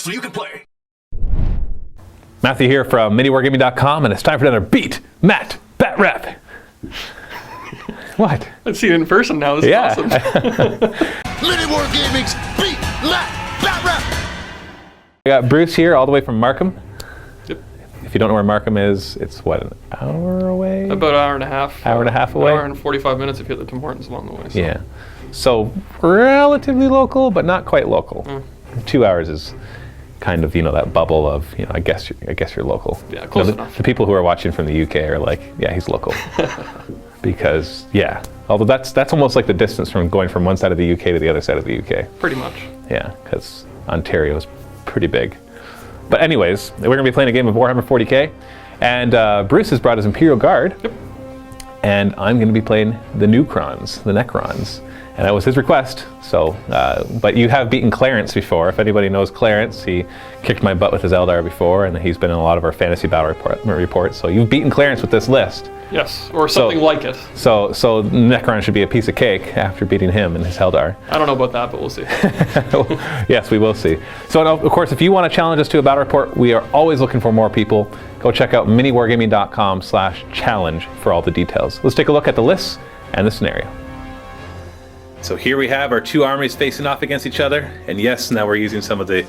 so you can play. Matthew here from MiniWarGaming.com, and it's time for another Beat Matt Batrep. What? Let's see it in person now. This is awesome. MiniWarGaming's Beat Matt Batrep. We got Bruce here, all the way from Markham. Yep. If you don't know where Markham is, it's what, an hour away? About an hour and a half. Hour and a half away? Hour and 45 minutes if you hit the Tim Hortons along the way. So. Yeah. So relatively local, but not quite local. 2 hours is kind of, that bubble of, I guess you're local. Yeah, close enough. The people who are watching from the UK are like, yeah, he's local. Because, yeah, although that's almost like the distance from going from one side of the UK to the other side of the UK. Pretty much. Yeah, because Ontario is pretty big. But anyways, we're going to be playing a game of Warhammer 40k, and Bruce has brought his Imperial Guard. Yep. And I'm going to be playing the Necrons, and that was his request. So, but you have beaten Clarence before. If anybody knows Clarence, he kicked my butt with his Eldar before, and he's been in a lot of our fantasy battle reports. So you've beaten Clarence with this list. Yes, or something like it. So Necron should be a piece of cake after beating him and his Eldar. I don't know about that, but we'll see. Yes, we will see. So of course, if you want to challenge us to a battle report, we are always looking for more people. Go check out miniwargaming.com/challenge for all the details. Let's take a look at the lists and the scenario. So here we have our two armies facing off against each other. And yes, now we're using some of the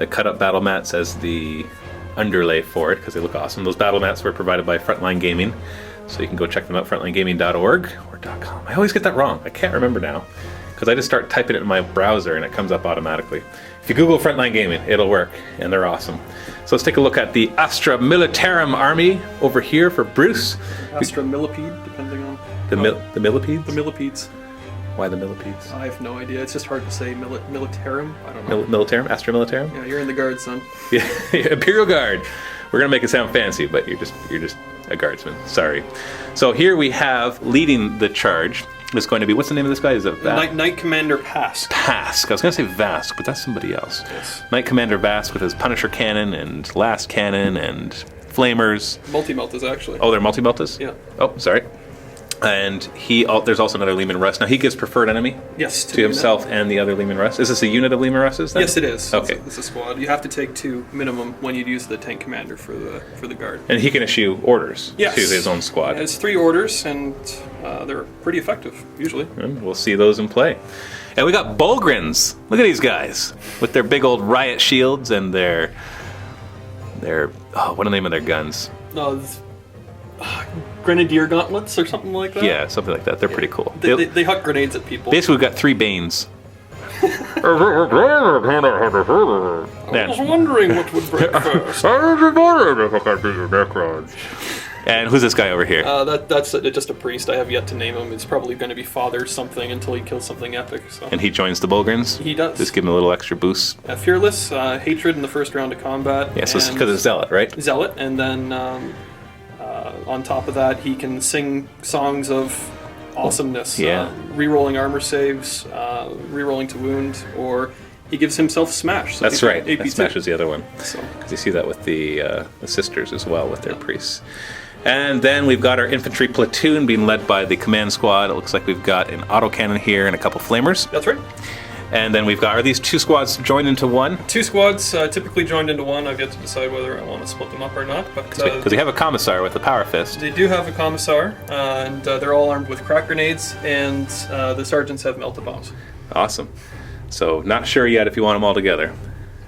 cut-up battle mats as the underlay for it because they look awesome. Those battle mats were provided by Frontline Gaming. So you can go check them out, frontlinegaming.org or .com. I always get that wrong. I can't remember now because I just start typing it in my browser and it comes up automatically. If you Google Frontline Gaming, it'll work, and they're awesome. So let's take a look at the Astra Militarum army over here for Bruce. Astra Millipede, depending on... The Millipedes? The Millipedes. Why the Millipedes? I have no idea. It's just hard to say. Militarum? I don't know. Militarum? Astra Militarum? Yeah, you're in the Guard, son. Yeah, Imperial Guard. We're gonna make it sound fancy, but you're just a guardsman. Sorry. So here we have leading the charge. Is going to be, what's the name of this guy? Is it Knight Commander Pask. Pask. I was going to say Vask, but that's somebody else. Yes. Knight Commander Vask with his Punisher cannon and Last cannon and flamers. Multi-meltas, actually. Oh, they're multi-meltas? Yeah. Oh, sorry. And there's also another Leman Russ. Now he gives preferred enemy to himself and the other Leman Russ. Is this a unit of Leman Russes then? Yes, it is. Okay. It's a squad. You have to take 2 minimum when you use the tank commander for the guard. And he can issue orders to his own squad. It's 3 orders, and they're pretty effective usually. And we'll see those in play. And we got Bolgrins. Look at these guys with their big old riot shields and their what are the name of their guns? Grenadier gauntlets or something like that? Yeah, something like that. They're pretty cool. They huck grenades at people. Basically, we've got 3 Banes. I was wondering what would break first. And who's this guy over here? That's just a priest. I have yet to name him. It's probably going to be Father something until he kills something epic. So. And he joins the Bolgrins? He does. Just give him a little extra boost. Fearless, hatred in the first round of combat. Yeah, so it's because it's Zealot, right? Zealot, and then on top of that, he can sing songs of awesomeness. Yeah. Rerolling armor saves, rerolling to wound, or he gives himself smash. So that's right. AP2. Smash is the other one. Because you see that with the sisters as well with their priests. And then we've got our infantry platoon being led by the command squad. It looks like we've got an autocannon here and a couple flamers. That's right. And then we've got, are these 2 squads joined into one? 2 squads typically joined into one. I've yet to decide whether I want to split them up or not. Because we have a commissar with a power fist. They do have a commissar, and they're all armed with crack grenades, and the sergeants have melta bombs. Awesome. So not sure yet if you want them all together.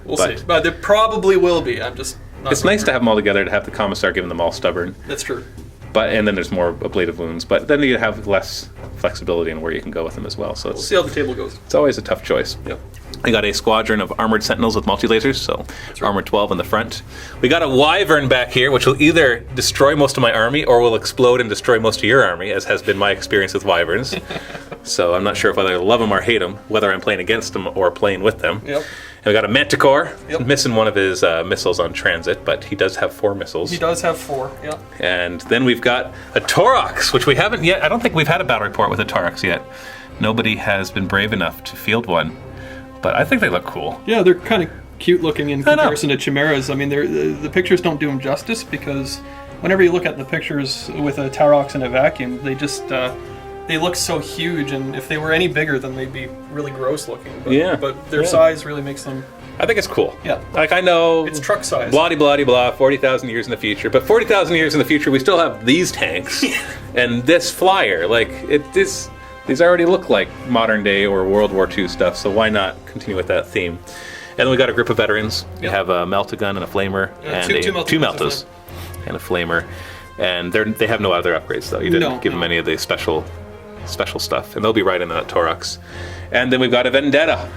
We'll see. But there probably will be. I'm just not It's nice to have them all together, to have the commissar giving them all stubborn. That's true. And then there's more ablative wounds, but then you have less flexibility in where you can go with them as well. So we'll see how the table goes. It's always a tough choice. Yep. We got a squadron of armored sentinels with multi-lasers, so armor 12 in the front. We got a wyvern back here, which will either destroy most of my army or will explode and destroy most of your army, as has been my experience with wyverns. So I'm not sure if whether I love them or hate them, whether I'm playing against them or playing with them. Yep. And we got a Manticore, missing one of his missiles on transit, but he does have 4 missiles. He does have 4, yeah. And then we've got a Taurox, which we haven't yet. I don't think we've had a battle report with a Taurox yet. Nobody has been brave enough to field one, but I think they look cool. Yeah, they're kind of cute looking in comparison to Chimeras. I mean, the pictures don't do them justice because whenever you look at the pictures with a Taurox in a vacuum, they just they look so huge, and if they were any bigger, then they'd be really gross looking. But, Yeah. But their size really makes them. I think it's cool. Yeah. Like, I know It's truck size. blah blah blah 40,000 years in the future, but 40,000 years in the future we still have these tanks and this flyer. Like, these already look like modern day or World War II stuff, so why not continue with that theme? And then we got a group of veterans. We have a melt-a-gun and a flamer and two meltas and a flamer, and they have no other upgrades though. You didn't give them any of the special stuff, and they'll be right in that Torux. And then we've got a Vendetta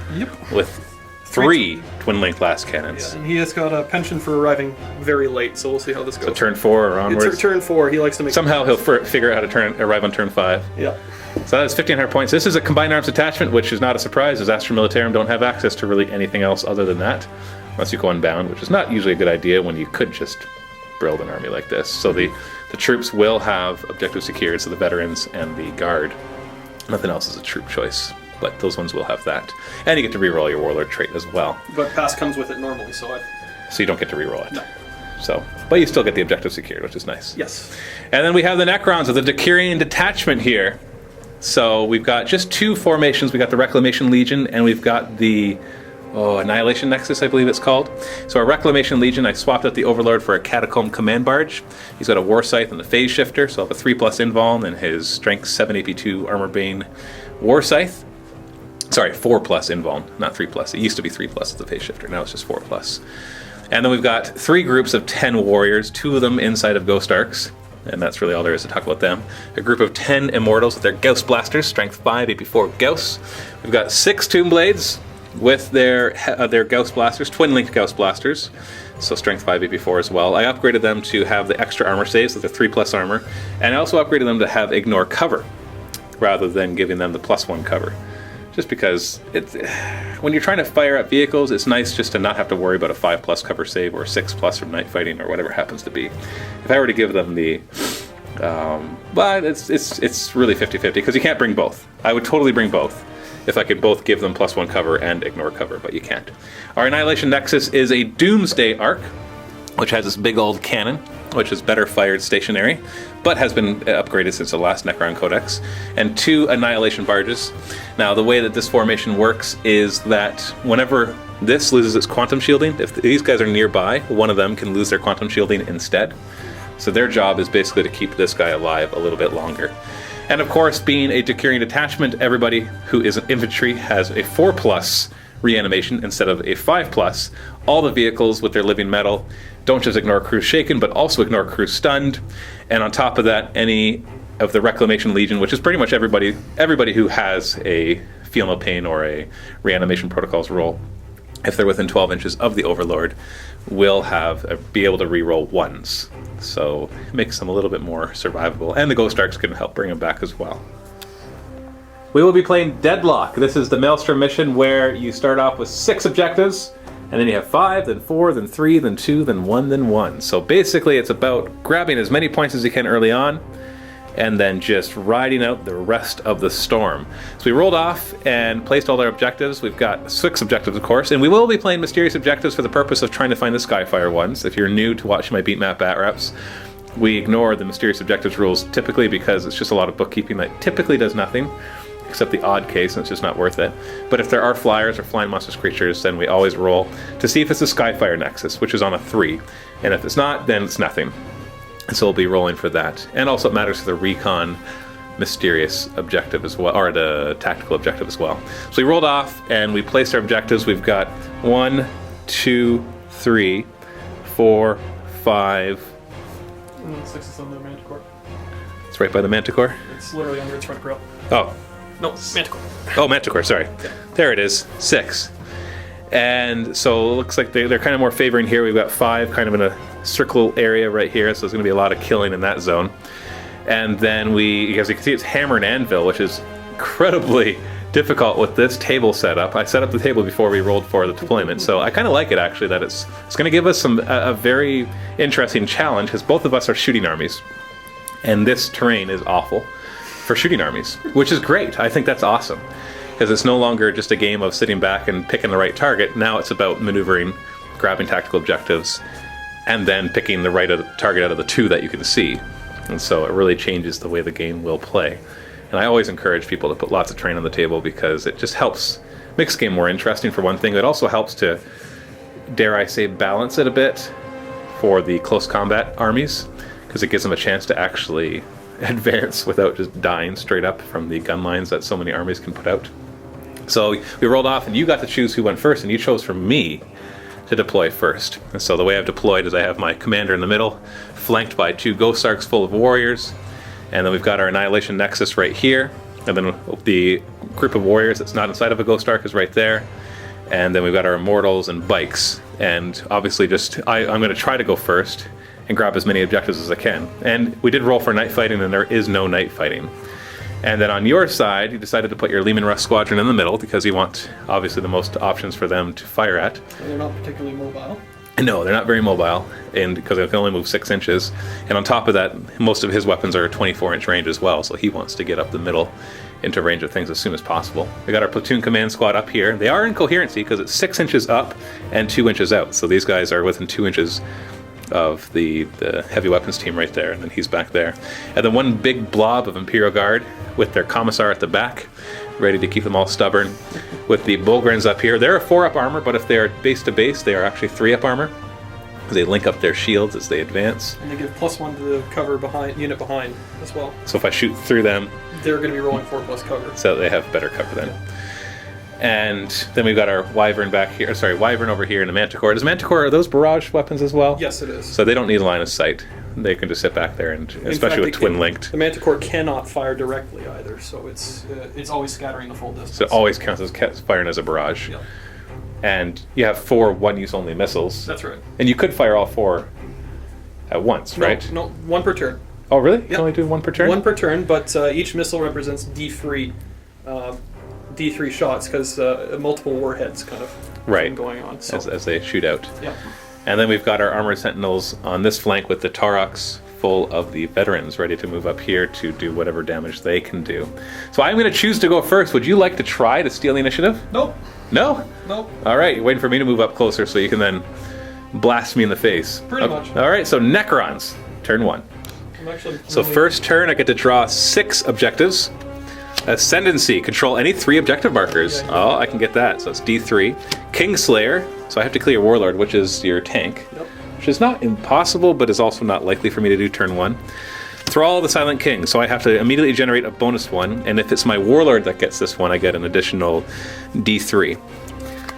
with 3 twin-link blast cannons. Yeah, and he has got a penchant for arriving very late, so we'll see how this goes. So turn 4 or onwards. It's turn 4. He likes to make. Somehow he'll figure out how to arrive on turn 5. Yeah. So that's 1,500 points. This is a combined arms detachment, which is not a surprise, as Astra Militarum don't have access to really anything else other than that, unless you go unbound, which is not usually a good idea when you could just build an army like this. So the troops will have objectives secured, so the veterans and the guard. Nothing else is a troop choice, but those ones will have that. And you get to reroll your warlord trait as well. But pass comes with it normally, so you don't get to reroll it. No. So, but you still get the objective secured, which is nice. Yes. And then we have the Necrons of the Decurion Detachment here. So we've got just 2 formations. We got the Reclamation Legion, and we've got the Annihilation Nexus, I believe it's called. So our Reclamation Legion, I swapped out the Overlord for a Catacomb Command Barge. He's got a War Scythe and a Phase Shifter, so I'll have a 3+ Invuln and his Strength 7 AP2 Armor Bane War Scythe. Sorry, 4+ Invuln, not 3+. It used to be 3+ with the Phase Shifter, now it's just 4+. And then we've got 3 groups of 10 warriors, 2 of them inside of Ghost Arcs. And that's really all there is to talk about them. A group of 10 Immortals with their Gauss Blasters, Strength 5, AP4 Gauss. We've got 6 Tomb Blades with their Gauss Blasters, twin-linked Gauss Blasters, so Strength 5, AP4 as well. I upgraded them to have the extra armor saves with the 3+ armor, and I also upgraded them to have Ignore Cover, rather than giving them the +1 cover. Just because when you're trying to fire up vehicles, it's nice just to not have to worry about a 5+ cover save or a 6+ from night fighting or whatever it happens to be. If I were to give them the, but it's really 50-50 because you can't bring both. I would totally bring both if I could both give them +1 cover and ignore cover, but you can't. Our Annihilation Nexus is a Doomsday Arc, which has this big old cannon, which is better fired stationary, but has been upgraded since the last Necron Codex, and 2 Annihilation Barges. Now, the way that this formation works is that whenever this loses its quantum shielding, if these guys are nearby, one of them can lose their quantum shielding instead. So their job is basically to keep this guy alive a little bit longer. And of course, being a Decurion detachment, everybody who is an infantry has a 4+ reanimation instead of a 5+. All the vehicles with their living metal don't just ignore crew shaken, but also ignore crew stunned. And on top of that, any of the Reclamation Legion, which is pretty much everybody who has a Feel No Pain or a Reanimation Protocols roll, if they're within 12 inches of the Overlord, will be able to reroll 1s. So it makes them a little bit more survivable. And the Ghost Arcs can help bring them back as well. We will be playing Deadlock. This is the Maelstrom mission where you start off with 6 objectives, and then you have 5, then 4, then 3, then 2, then 1, then 1. So basically it's about grabbing as many points as you can early on, and then just riding out the rest of the storm. So we rolled off and placed all our objectives. We've got 6 objectives, of course, and we will be playing mysterious objectives for the purpose of trying to find the Skyfire ones. If you're new to watching my Beat Map Batreps, we ignore the mysterious objectives rules typically because it's just a lot of bookkeeping that typically does nothing, except the odd case, and it's just not worth it. But if there are flyers or flying monstrous creatures, then we always roll to see if it's a Skyfire Nexus, which is on a 3. And if it's not, then it's nothing. And so we'll be rolling for that. And also it matters for the recon mysterious objective as well, or the tactical objective as well. So we rolled off and we placed our objectives. We've got 1, 2, 3, 4, 5. And then 6 is on the Manticore. It's right by the Manticore? It's literally under its front grill. Oh. No, Manticore. Oh, Manticore, sorry. Yeah. There it is, 6. And so it looks like they're kind of more favoring here. We've got 5 kind of in a circle area right here, so there's going to be a lot of killing in that zone. And then as you can see, it's Hammer and Anvil, which is incredibly difficult with this table setup. I set up the table before we rolled for the deployment, so I kind of like it actually that it's going to give us a very interesting challenge because both of us are shooting armies, and this terrain is awful for shooting armies, which is great. I think that's awesome because it's no longer just a game of sitting back and picking the right target. Now it's about maneuvering, grabbing tactical objectives, and then picking the right target out of the 2 that you can see. And so it really changes the way the game will play. And I always encourage people to put lots of terrain on the table because it just helps makes the game more interesting for one thing. It also helps to, dare I say, balance it a bit for the close combat armies, because it gives them a chance to actually advance without just dying straight up from the gun lines that so many armies can put out. So we rolled off, and you got to choose who went first, and you chose for me to deploy first. And so the way I've deployed is I have my commander in the middle, flanked by 2 Ghost Arcs full of warriors, and then we've got our Annihilation Nexus right here, and then the group of warriors that's not inside of a Ghost Arc is right there, and then we've got our Immortals and bikes. And obviously I'm going to try to go first and grab as many objectives as I can. And we did roll for night fighting, and there is no night fighting. And then on your side, you decided to put your Lehman Russ Squadron in the middle because you want, obviously, the most options for them to fire at. And they're not particularly mobile. No, they're not very mobile, and because they can only move 6 inches. And on top of that, most of his weapons are 24-inch range as well, so he wants to get up the middle into range of things as soon as possible. We got our platoon command squad up here. They are in coherency because it's 6 inches up and 2 inches out, so these guys are within 2 inches of the heavy weapons team right there, and then he's back there. And then one big blob of Imperial Guard with their commissar at the back, ready to keep them all stubborn. With the Bulgrins up here, they're a 4-up armor, but if they're base to base, they are actually 3-up armor. They link up their shields as they advance. And they give +1 to the cover unit behind as well. So if I shoot through them, they're going to be rolling 4+ cover. So they have better cover then. And then we've got our Wyvern back here. Sorry, Wyvern over here and a Manticore. Does Manticore, are those barrage weapons as well? Yes, it is. So they don't need a line of sight. They can just sit back there, and especially with twin linked. The Manticore cannot fire directly either, so it's always scattering the full distance. So it always counts as firing as a barrage. Yep. And you have 4 one-use only missiles. That's right. And you could fire all 4 at once, right? No, 1 per turn. Oh, really? You Yep. can only do 1 per turn? 1 per turn, but each missile represents D3 shots because multiple warheads kind of going on. So. As they shoot out. Yeah. And then we've got our armored sentinels on this flank with the Taurox full of the veterans ready to move up here to do whatever damage they can do. So I'm going to choose to go first. Would you like to try to steal the initiative? Nope. No? Nope. All right, you're waiting for me to move up closer so you can then blast me in the face. Pretty much. All right, so Necrons, turn 1. So first turn, I get to draw 6 objectives. Ascendancy, control any 3 objective markers. Oh, I can get that, so it's D3. Kingslayer, so I have to clear Warlord, which is your tank. Yep. Which is not impossible, but is also not likely for me to do turn 1. Thrall the Silent King, so I have to immediately generate a bonus 1, and if it's my Warlord that gets this one, I get an additional D3.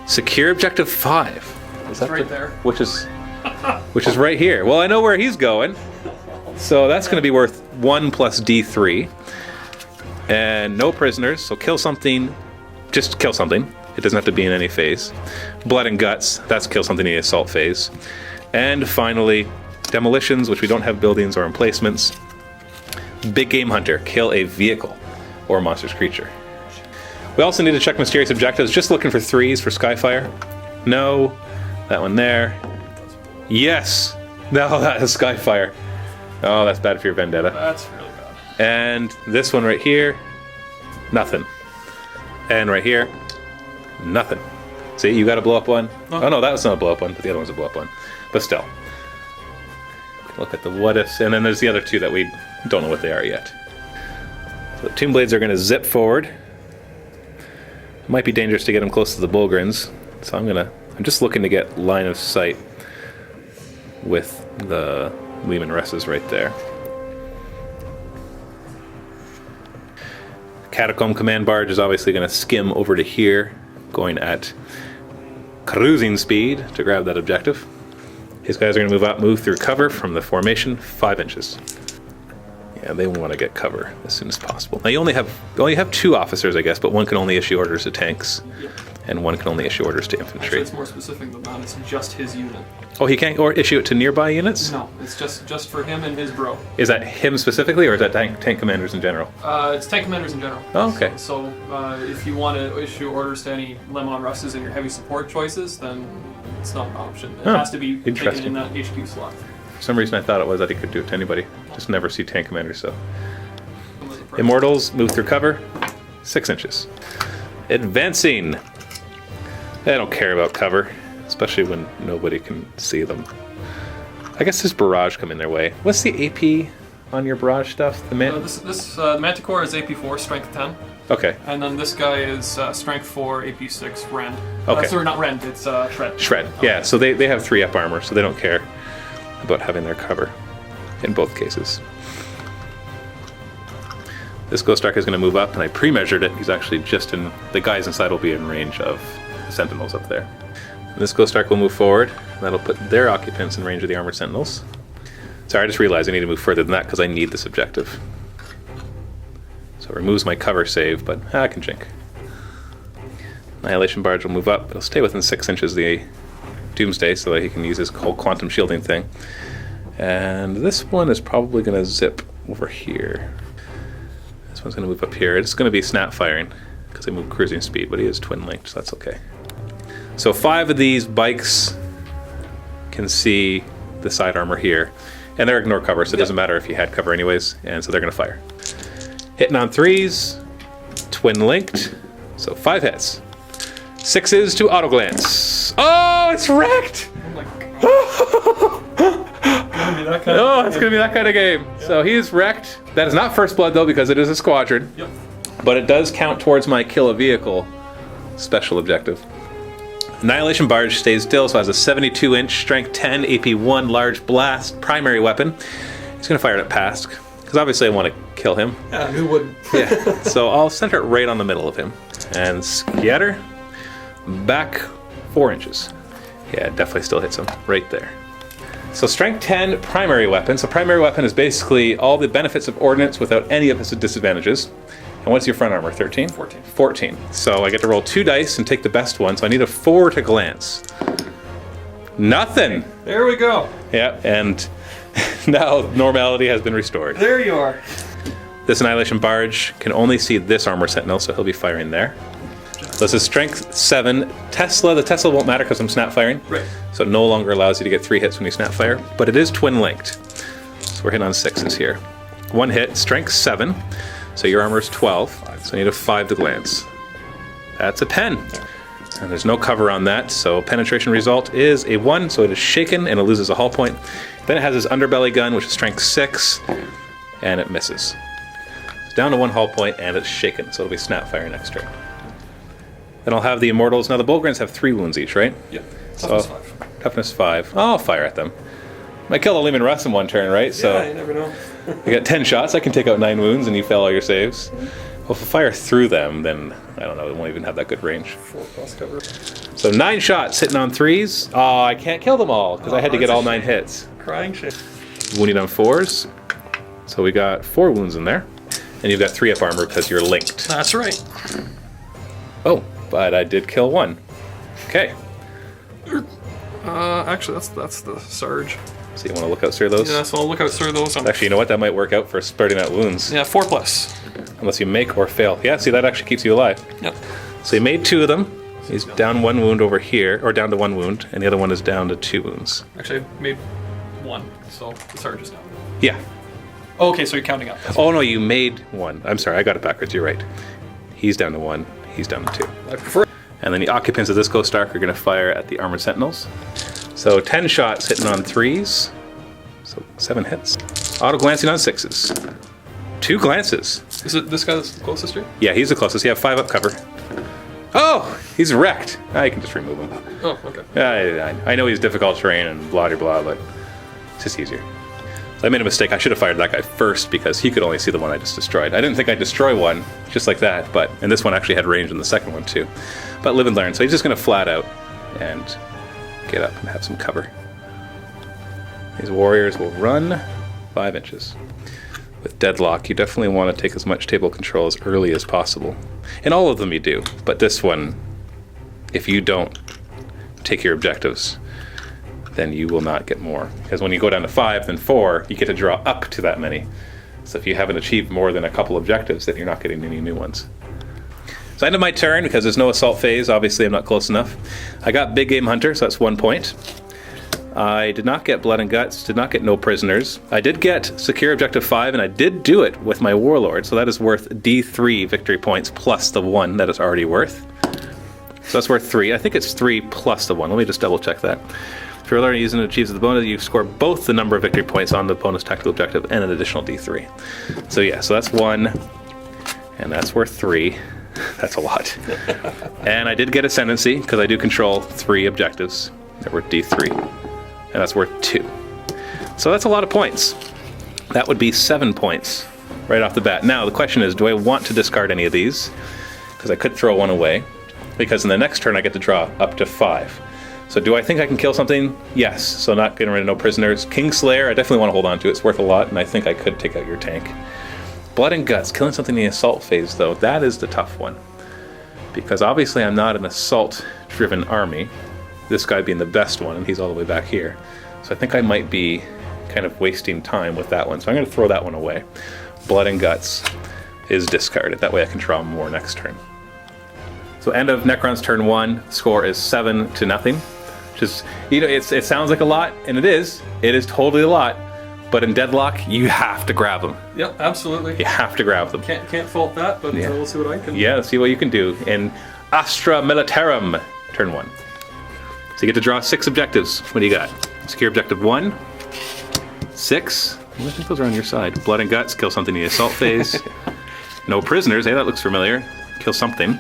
Secure Objective 5. Is that right there? Which is right here. Well, I know where he's going. So that's going to be worth 1 plus D3. And no prisoners, so kill something. Just kill something. It doesn't have to be in any phase. Blood and Guts, that's kill something in the assault phase. And finally, Demolitions, which we don't have buildings or emplacements. Big Game Hunter, kill a vehicle or a monstrous creature. We also need to check mysterious objectives, just looking for 3s for Skyfire. No. That one there. Yes! No, that is Skyfire. Oh, that's bad for your Vendetta. That's really bad. And this one right here, nothing. And right here, nothing. See, you got a blow up one. Oh no, that was not a blow up one, but the other one's a blow up one. But still. Look at the what ifs, and then there's the other 2 that we don't know what they are yet. So the Tomb Blades are going to zip forward. It might be dangerous to get them close to the Bulgrins, so I'm just looking to get line of sight with the Lehman Russes right there. Catacomb Command Barge is obviously going to skim over to here, going at cruising speed to grab that objective. These guys are going to move through cover from the formation 5 inches. Yeah, they want to get cover as soon as possible. Now you only have 2 officers, I guess, but one can only issue orders to tanks, and one can only issue orders to infantry. Actually, it's more specific than that. It's just his unit. Oh, he can't or issue it to nearby units? No, it's just for him and his bro. Is that him specifically, or is that tank commanders in general? It's tank commanders in general. Oh, okay. So if you want to issue orders to any Lemon Russes in your heavy support choices, then it's not an option. It has to be taken in that HQ slot. For some reason I thought it was that he could do it to anybody. Just never see tank commanders, so. Immortals, move through cover, 6 inches. Advancing. They don't care about cover, especially when nobody can see them. I guess there's barrage coming their way. What's the AP on your barrage stuff? The Manticore is AP4, strength 10. Okay. And then this guy is strength 4, AP6, rend. Okay. Sorry, not rend, it's shred. Shred, yeah. So they have 3 up armor, so they don't care about having their cover in both cases. This Ghost Ark is going to move up, and I pre-measured it. He's actually just in... The guys inside will be in range of the Sentinels up there. And this Ghost Ark will move forward. And that'll put their occupants in range of the Armored Sentinels. Sorry, I just realized I need to move further than that because I need this objective. So it removes my cover save, but I can jink. Annihilation Barge will move up. It'll stay within 6 inches of the Doomsday so that he can use his whole quantum shielding thing. And this one is probably going to zip over here. This one's going to move up here. It's going to be snap firing because they move cruising speed, but he is twin linked, so that's okay. So 5 of these bikes can see the side armor here, and they're ignore cover, so it doesn't matter if you had cover anyways, and so they're going to fire. Hitting on 3s, twin linked, so 5 hits. 6s to auto glance. Oh, it's wrecked! Oh my god. Oh, it's going to be that kind of game. Yep. So he is wrecked. That is not first blood, though, because it is a squadron. Yep. But it does count towards my kill a vehicle special objective. Annihilation Barge stays still, so has a 72-inch, strength 10, AP1, large blast, primary weapon. He's going to fire it at Pask, because obviously I want to kill him. Yeah, who wouldn't? Yeah. So I'll center it right on the middle of him. And scatter back 4 inches. Yeah, it definitely still hits him right there. So strength 10, primary weapon. So primary weapon is basically all the benefits of ordnance without any of its disadvantages. And what's your front armor, 13? 14. 14. So I get to roll 2 dice and take the best one. So I need a 4 to glance. Nothing. There we go. Yeah, and now normality has been restored. There you are. This Annihilation Barge can only see this armor sentinel, so he'll be firing there. So this is strength 7. Tesla, the Tesla won't matter because I'm snap firing. Right. So it no longer allows you to get 3 hits when you snap fire, but it is twin linked. So we're hitting on 6s here. 1 hit, strength 7. So your armor is 12. So I need a 5 to glance. That's a 10. And there's no cover on that, so penetration result is a 1, so it is shaken and it loses a hull point. Then it has his underbelly gun, which is strength 6, and it misses. It's down to 1 hull point and it's shaken, so it'll be snap fire next turn. Then I'll have the Immortals. Now the Bullgrins have 3 wounds each, right? Yeah. Toughness 5. Toughness 5. Oh, I'll fire at them. I killed a Lehman Russ in 1 turn, right? So yeah, you never know. I got 10 shots. I can take out 9 wounds and you fail all your saves. Well, if I fire through them, then I don't know. It won't even have that good range. 4 cross cover. So 9 shots hitting on 3s. Oh, I can't kill them all because I had to get all 9 hits. Crying shit. Wounded on 4s. So we got 4 wounds in there. And you've got 3 up armor because you're linked. That's right. Oh, but I did kill 1. Okay. Actually, that's the Sarge. So you want to look out through those? Yeah, so I'll look out through those. Actually, you know what? That might work out for spreading out wounds. Yeah, 4+. Unless you make or fail. Yeah, see, that actually keeps you alive. Yep. So he made 2 of them. He's down 1 wound over here, or down to 1 wound, and the other one is down to 2 wounds. Actually, I made 1, so the Sarge is down. Yeah. Oh, okay, so you're counting up. Oh, no, you made 1. I'm sorry, I got it backwards. You're right. He's down to 1. He's down to 2. I prefer. And then the occupants of this Ghost Ark are going to fire at the Armored Sentinels. So 10 shots hitting on 3s. So 7 hits. Auto glancing on 6s. 2 glances. Is it this guy that's the closest to you? Yeah, he's the closest. You have 5 up cover. Oh, he's wrecked. I can just remove him. Oh, okay. I know he's difficult terrain and blah blah, but it's just easier. So I made a mistake. I should have fired that guy first because he could only see the one I just destroyed. I didn't think I'd destroy one just like that, and this one actually had range in the second one too. But live and learn. So he's just going to flat out and get up and have some cover. These warriors will run 5 inches. With Deadlock, you definitely want to take as much table control as early as possible. In all of them you do, but this one, if you don't take your objectives, then you will not get more. Because when you go down to 5, then 4, you get to draw up to that many. So if you haven't achieved more than a couple objectives, then you're not getting any new ones. So end of my turn, because there's no assault phase, obviously I'm not close enough. I got Big Game Hunter, so that's 1 point. I did not get Blood and Guts, did not get No Prisoners. I did get Secure Objective 5, and I did do it with my Warlord, so that is worth D3 victory points plus the 1 that it's already worth. So that's worth 3. I think it's 3 plus the 1. Let me just double check that. If you're learning using it achieves the bonus, you score both the number of victory points on the bonus tactical objective and an additional D3. So yeah, so that's 1, and that's worth 3. That's a lot. And I did get Ascendancy, because I do control 3 objectives. They're worth D3. And that's worth 2. So that's a lot of points. That would be 7 points right off the bat. Now, the question is, do I want to discard any of these? Because I could throw 1 away, because in the next turn I get to draw up to 5. So do I think I can kill something? Yes. So not getting rid of no prisoners. Kingslayer, I definitely want to hold on to. It's worth a lot, and I think I could take out your tank. Blood and Guts, killing something in the assault phase, though, that is the tough one. Because obviously I'm not an assault-driven army, this guy being the best one, and he's all the way back here. So I think I might be kind of wasting time with that one. So I'm going to throw that one away. Blood and Guts is discarded. That way I can draw more next turn. So end of Necron's turn 1, score is 7-0. Which is, you know, it sounds like a lot, and it is. It is totally a lot. But in Deadlock, you have to grab them. Yep, absolutely. You have to grab them. Can't fault that, but we'll see what I can do. Yeah, see what you can do. In Astra Militarum, turn 1. So you get to draw 6 objectives. What do you got? Secure objective 1, 6. I think those are on your side. Blood and Guts, kill something in the assault phase. No prisoners, hey, that looks familiar. Kill something.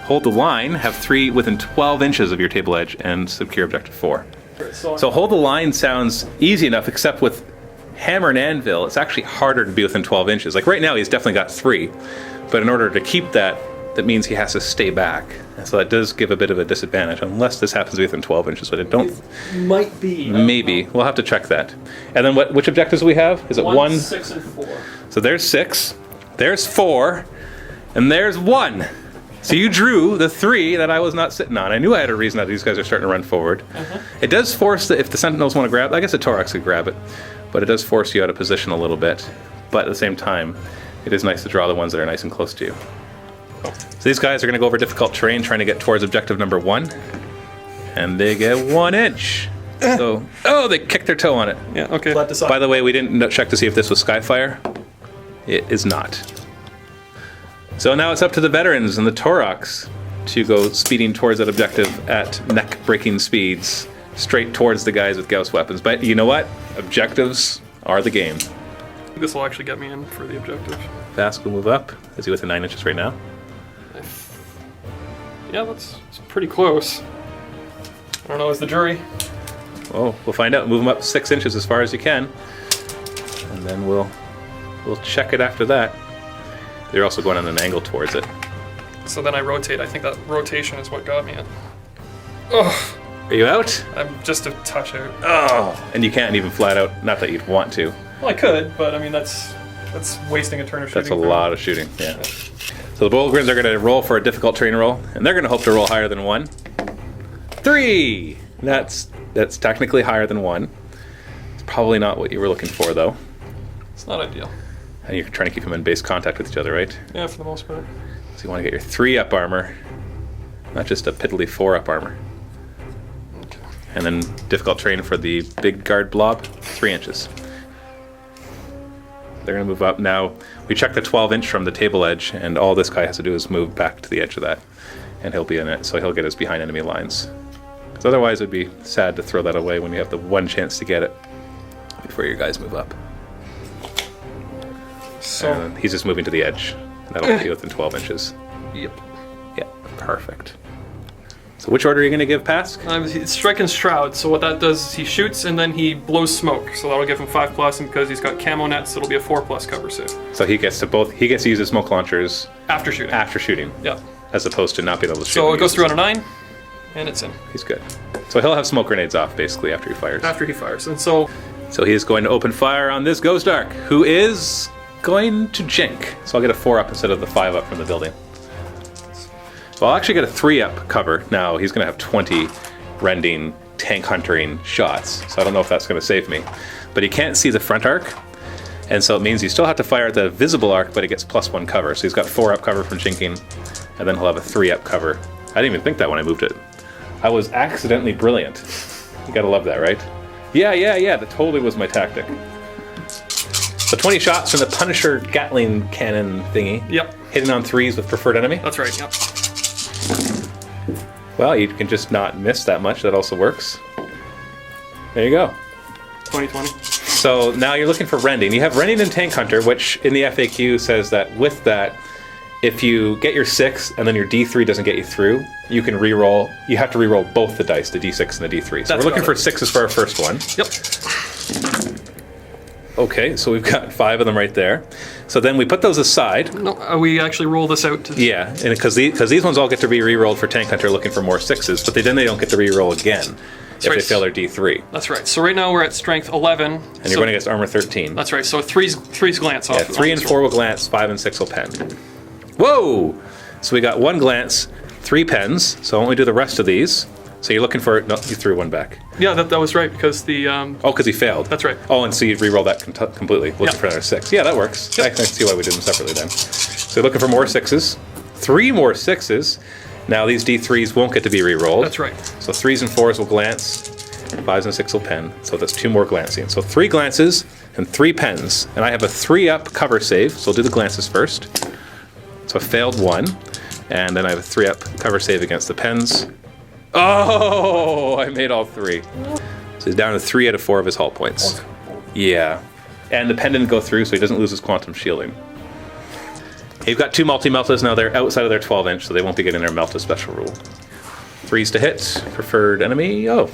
Hold the line, have 3 within 12 inches of your table edge, and secure objective 4. So hold the line sounds easy enough, except with Hammer and Anvil, it's actually harder to be within 12 inches. Like right now, he's definitely got 3. But in order to keep that, that means he has to stay back. So that does give a bit of a disadvantage, unless this happens to be within 12 inches. But it don't. It might be. Maybe. We'll have to check that. And then which objectives do we have? Is it 1, 6, and 4. So there's 6, there's 4, and there's 1. So you drew the 3 that I was not sitting on. I knew I had a reason that these guys are starting to run forward. It does force if the Sentinels want to grab, I guess the Torax could grab it, but it does force you out of position a little bit. But at the same time, it is nice to draw the ones that are nice and close to you. So these guys are going to go over difficult terrain trying to get towards objective number 1. And they get 1 inch. So, oh, they kicked their toe on it. Yeah, okay. By the way, we didn't check to see if this was Skyfire. It is not. So now it's up to the veterans and the Torox to go speeding towards that objective at neck-breaking speeds, straight towards the guys with Gauss weapons. But you know what? Objectives are the game. This will actually get me in for the objective. Fast will move up. Is he within 9 inches right now? Yeah, it's pretty close. I don't know, is the jury? Oh, we'll find out. Move him up 6 inches as far as you can. And then we'll check it after that. They're also going on an angle towards it. So then I rotate. I think that rotation is what got me in. Oh, Are you out? I'm just a touch out. Oh, and you can't even flat out. Not that you'd want to. Well, I could, but I mean that's wasting a turn of shooting. That's a lot of shooting. Yeah. So the Bullgrims are going to roll for a difficult terrain roll, and they're going to hope to roll higher than 1. 3. That's technically higher than 1. It's probably not what you were looking for, though. It's not ideal. And you're trying to keep them in base contact with each other, right? Yeah, for the most part. So you want to get your 3 up armor, not just a piddly 4 up armor. Okay. And then difficult terrain for the big guard blob, 3 inches. They're going to move up. Now, we check the 12 inch from the table edge, and all this guy has to do is move back to the edge of that, and he'll be in it, so he'll get us behind enemy lines. Because otherwise, it would be sad to throw that away when you have the one chance to get it before your guys move up. So and he's just moving to the edge. That'll be within 12 inches. Yep. Yeah, perfect. So which order are you going to give Pask? It's Strike and Shroud, so what that does is he shoots and then he blows smoke. So that'll give him 5+, and because he's got camo nets, it'll be a 4+ cover suit. So he gets to use his smoke launchers After shooting. after shooting. Yeah. As opposed to not being able to shoot. So it goes through on a 9, and it's in. He's good. So he'll have smoke grenades off, basically, after he fires. After he fires. And so he is going to open fire on this Ghost Ark, who is going to jink. So I'll get a 4 up instead of the 5 up from the building. So I'll actually get a 3 up cover. Now he's going to have 20 rending, tank huntering shots. So I don't know if that's going to save me. But he can't see the front arc. And so it means you still have to fire at the visible arc, but it gets +1 cover. So he's got 4 up cover from jinking, and then he'll have a 3 up cover. I didn't even think that when I moved it. I was accidentally brilliant. You gotta love that, right? Yeah, that totally was my tactic. So 20 shots from the Punisher Gatling cannon thingy. Yep. Hitting on 3s with preferred enemy. That's right, yep. Well, you can just not miss that much. That also works. There you go. 2020. So now you're looking for rending. You have rending and tank hunter, which in the FAQ says that with that, if you get your 6 and then your D3 doesn't get you through, you can re-roll. You have to re-roll both the dice, the D6 and the D3. So we're looking for 6s for our first one. Yep. Okay, so we've got 5 of them right there. So then we put those aside. No, we actually roll this out. Yeah, and because these ones all get to be re-rolled for tank hunter looking for more 6s, but then they don't get to re-roll again if they fail their D3. That's right. So right now we're at strength 11. And you're running against armor 13. That's right. So three's glance off. Yeah, 3 and 4 will glance, 5 and 6 will pen. Whoa! So we got 1 glance, 3 pens. So I won't do the rest of these. So you're looking for... No, you threw 1 back. Yeah, that was right, because the... Oh, because he failed. That's right. Oh, and so you re-roll that completely, looking for another 6. Yeah, that works. I can see why we did them separately then. So you're looking for more 6s. 3 more 6s. Now these D3s won't get to be re-rolled. That's right. So 3s and 4s will glance, 5s and 6 will pen. So that's 2 more glancing. So 3 glances and 3 pens. And I have a 3-up cover save, so we'll do the glances first. So I failed 1. And then I have a 3-up cover save against the pens. Oh, I made all 3. So he's down to 3 out of 4 of his hull points. Yeah. And the pen didn't go through, so he doesn't lose his quantum shielding. You've got 2 multi-meltas now. They're outside of their 12-inch, so they won't be getting their melta special rule. 3s to hit. Preferred enemy. Oh,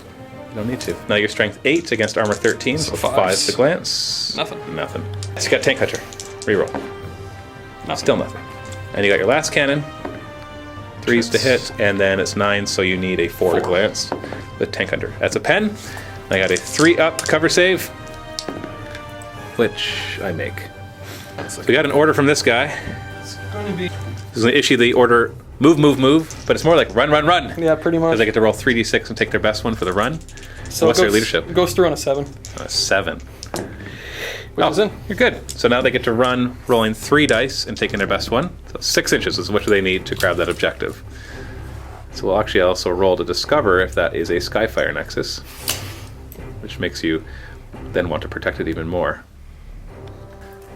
you don't need to. Now you're strength 8 against armor 13, so 5s to glance. Nothing. So you got tank hunter. Reroll. Still nothing. And you got your last cannon. 3s to hit, and then it's 9, so you need a 4 to glance with tank hunter. That's a pen. I got a 3-up cover save, which I make. So we got an order from this guy. It's going to be... He's going to issue the order move, move, move, but it's more like run, run, run. Yeah, pretty much. Because they get to roll 3d6 and take their best one for the run. So what's their leadership? It goes through on a 7. A 7. Which is in. You're good. So now they get to run, rolling 3 dice and taking their best one. So 6 inches is what they need to grab that objective. So we'll actually also roll to discover if that is a Skyfire Nexus, which makes you then want to protect it even more.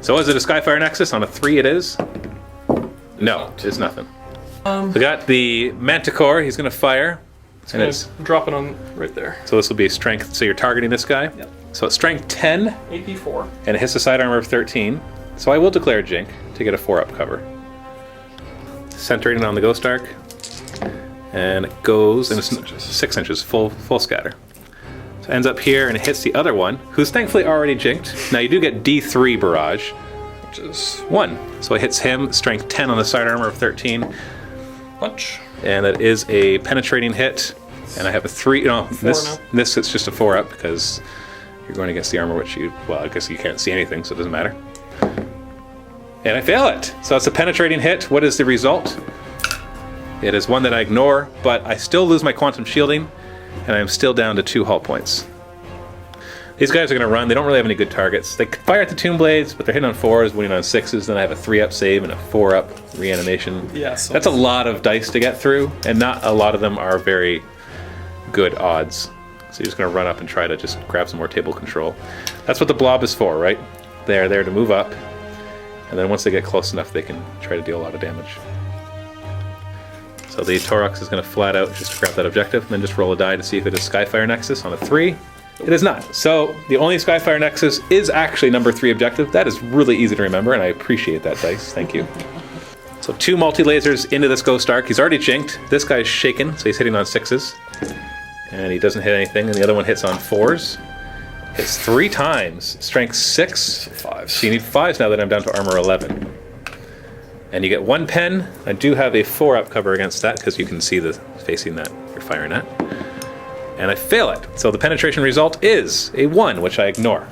So is it a Skyfire Nexus? On a 3 it is. No, it's nothing. We got the Manticore. He's going to fire. And it's drop it on right there. So this will be strength. So you're targeting this guy. Yep. So it's strength 10. AP 4. And it hits a side armor of 13. So I will declare Jink to get a 4-up cover. Centering it on the Ghost Arc. And it goes, and it's 6 inches, full scatter. So it ends up here and it hits the other one, who's thankfully already jinked. Now you do get D3 barrage, which is 1. So it hits him, strength 10 on the side armor of 13. Punch. And that is a penetrating hit. And I have a 3. No, this it's just a 4-up because you're going against the armor, which well, I guess you can't see anything, so it doesn't matter. And I fail it. So it's a penetrating hit. What is the result? It is 1 that I ignore, but I still lose my quantum shielding, and I'm still down to 2 hull points. These guys are going to run. They don't really have any good targets. They fire at the Tomb Blades, but they're hitting on 4s, winning on 6s. Then I have a 3-up save and a 4-up reanimation. Yeah, so that's a lot of dice to get through, and not a lot of them are very good odds. So you're just going to run up and try to just grab some more table control. That's what the blob is for, right? They're there to move up, and then once they get close enough, they can try to deal a lot of damage. So the Taurox is going to flat out just grab that objective, and then just roll a die to see if it is Skyfire Nexus on a 3. It is not. So the only Skyfire Nexus is actually number 3 objective. That is really easy to remember, and I appreciate that dice. Thank you. So 2 multi-lasers into this Ghost Arc. He's already jinked. This guy's shaken, so he's hitting on 6s. And he doesn't hit anything, and the other one hits on 4s. Hits 3 times. Strength 6. 5. So you need 5s now that I'm down to armor 11. And you get 1 pen. I do have a 4-up cover against that because you can see the facing that you're firing at. And I fail it. So the penetration result is a 1, which I ignore.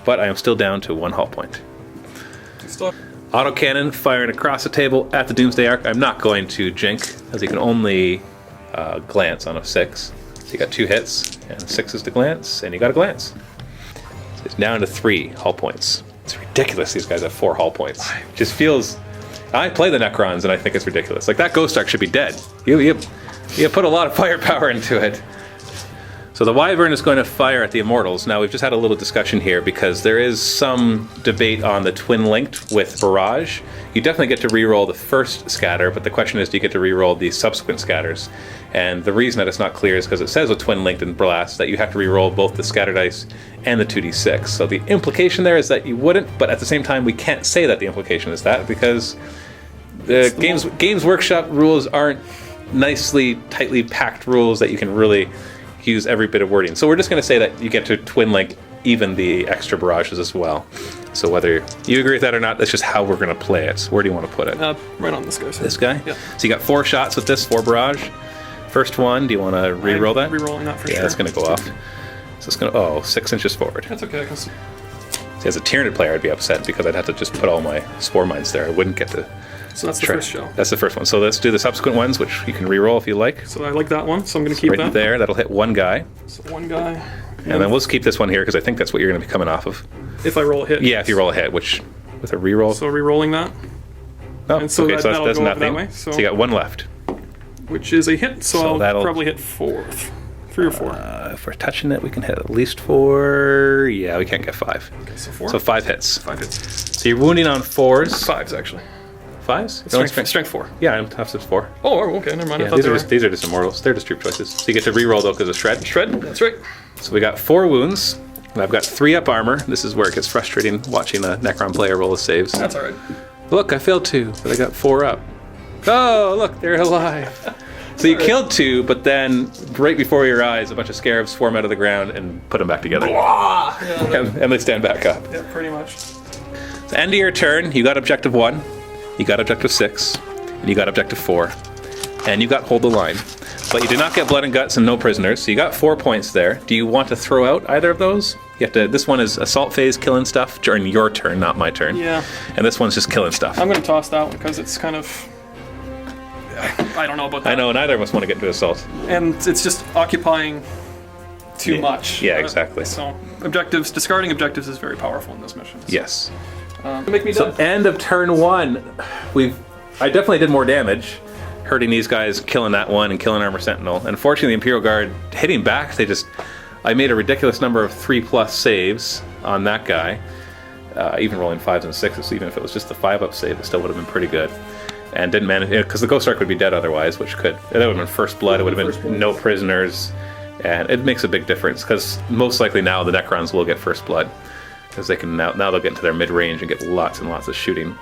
But I am still down to 1 hull point. Autocannon firing across the table at the Doomsday Arc. I'm not going to jink, as you can only glance on a 6. So you got 2 hits, and 6s to glance, and you got a glance. So it's down to 3 hull points. It's ridiculous these guys have 4 hull points. It just feels... I play the Necrons, and I think it's ridiculous. Like, that Ghost Arc should be dead. You put a lot of firepower into it. So So the Wyvern is going to fire at the Immortals. Now, we've just had a little discussion here because there is some debate on the twin linked with Barrage. You definitely get to reroll the first scatter, but the question is, do you get to reroll the subsequent scatters? And the reason that it's not clear is because it says with twin linked and Blast that you have to reroll both the scatter dice and the 2d6. So the implication there is that you wouldn't, but at the same time, we can't say that the implication is that because the Games Workshop rules aren't nicely, tightly packed rules that you can really use every bit of wording. So we're just going to say that you get to twin link even the extra barrages as well. So whether you agree with that or not, that's just how we're going to play it. So where do you want to put it? Right on this guy. This guy? Yeah. So you got 4 shots with this, 4 barrage. First one, do you want to re-roll that? Re-rolling that for sure. Yeah, it's going to go off. So it's going to, 6 inches forward. That's okay, I can see. See, as a Tyranid player, I'd be upset because I'd have to just put all my Spore Mines there. I wouldn't get to... So that's the first shell. That's the first one. So let's do the subsequent ones, which you can re-roll if you like. So I like that one, so I'm going to keep right that. There, that'll hit 1 guy. So 1 guy. And then we'll just keep this one here because I think that's what you're going to be coming off of. If I roll a hit. Yeah, if you roll a hit, which with a re-roll. So re-rolling that. Oh, and so okay, so that'll that's go nothing. that way. So you got 1 left. Which is a hit, so that'll I'll probably hit 4. 3 or 4. If we're touching it, we can hit at least 4. Yeah, we can't get 5. Okay, so 4. So 5 hits. 5 hits. So you're wounding on 4s. 5s, actually. 5s? Strength 4. Yeah, I'm tough as 4. Oh, okay, never mind. Yeah, these are just Immortals. They're just troop choices. So you get to re-roll though because of Shred. Shred, that's right. So we got 4 wounds. And I've got 3 up armor. This is where it gets frustrating watching a Necron player roll his saves. That's alright. Look, I failed 2, but I got 4 up. Oh, look, they're alive. So you killed 2, but then right before your eyes, a bunch of scarabs form out of the ground and put them back together. And they stand back up. Yeah, pretty much. So end of your turn, you got objective 1, you got objective 6, and you got objective 4, and you got hold the line. But you did not get blood and guts and no prisoners, so you got 4 points there. Do you want to throw out either of those? You have to. This one is assault phase, killing stuff during your turn, not my turn. Yeah. And this one's just killing stuff. I'm going to toss that one because it's kind of... I don't know about that. I know, neither of us want to get into assault. And it's just occupying too much. Yeah, exactly. So discarding objectives is very powerful in this mission. So. Yes. Make me So done. end of turn 1, I definitely did more damage, hurting these guys, killing that one, and killing Armor Sentinel. Unfortunately, the Imperial Guard hitting back, I made a ridiculous number of 3+ saves on that guy, even rolling 5s and 6s, so even if it was just the 5-up save, it still would have been pretty good. And didn't manage, because the Ghost Ark would be dead otherwise, that would have been first blood, it would have been no prisoners, and it makes a big difference, because most likely now the Necrons will get first blood, because they can now they'll get into their mid-range and get lots and lots of shooting.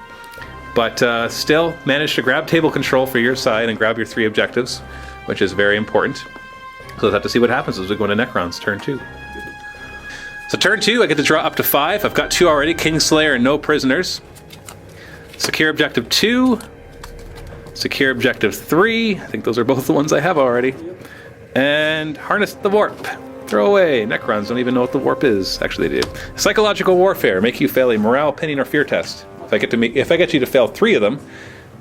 But still managed to grab table control for your side and grab your 3 objectives, which is very important. So we'll have to see what happens as we go into Necrons turn 2. So turn 2, I get to draw up to 5. I've got 2 already, Kingslayer and no prisoners. Secure objective 2. Secure objective 3. I think those are both the ones I have already. And harness the warp. Throw away. Necrons don't even know what the warp is. Actually, they do. Psychological warfare. Make you fail a morale, pinning, or fear test. If I get you to fail 3 of them,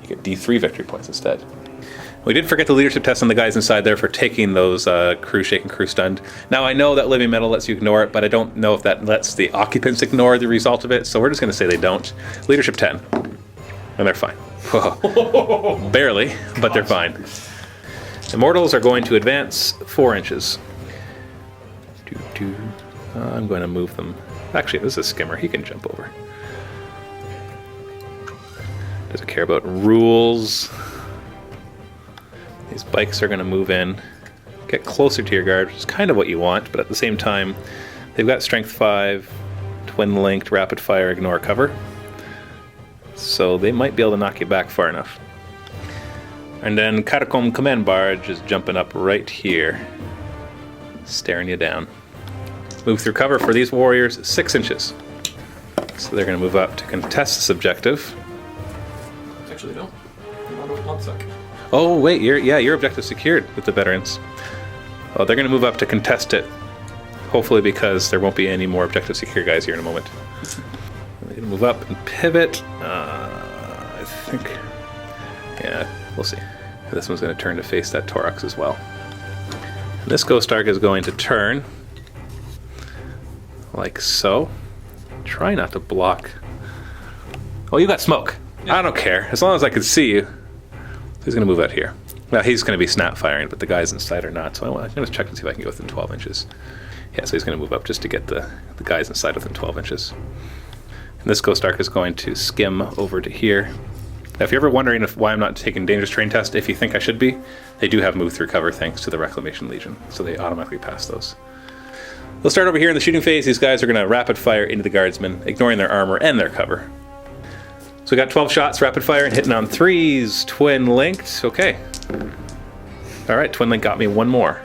you get D3 victory points instead. We did forget the leadership test on the guys inside there for taking those crew shaken, crew stunned. Now I know that living metal lets you ignore it, but I don't know if that lets the occupants ignore the result of it. So we're just going to say they don't. Leadership 10, and they're fine. Barely, but they're fine. Immortals are going to advance 4 inches. I'm going to move them. Actually, this is a skimmer. He can jump over. Doesn't care about rules. These bikes are going to move in, get closer to your guard, which is kind of what you want, but at the same time, they've got strength 5, twin linked, rapid fire, ignore cover. So they might be able to knock you back far enough. And then Catacomb Command Barge is jumping up right here, staring you down. Move through cover for these warriors 6 inches. So they're going to move up to contest this objective. Actually, no. Not sec. Oh wait, your objective secured with the veterans. Oh, they're going to move up to contest it. Hopefully, because there won't be any more objective secure guys here in a moment. They're going to move up and pivot. I think. Yeah, we'll see. This one's going to turn to face that Thorax as well. And this Ghost Ark is going to turn like so. Try not to block. Oh, you got smoke. Yeah. I don't care. As long as I can see you. He's going to move out here. Well, he's going to be snap firing, but the guys inside are not. So I'm going to check and see if I can get within 12 inches. Yeah, so he's going to move up just to get the guys inside within 12 inches. And this Ghost Ark is going to skim over to here. Now, if you're ever wondering why I'm not taking Dangerous Terrain Test, if you think I should be, they do have move through cover thanks to the Reclamation Legion, so they automatically pass those. We'll start over here in the shooting phase. These guys are going to rapid fire into the guardsmen, ignoring their armor and their cover. So we got 12 shots, rapid fire, and hitting on 3s, twin linked. Okay. All right, twin link got me one more.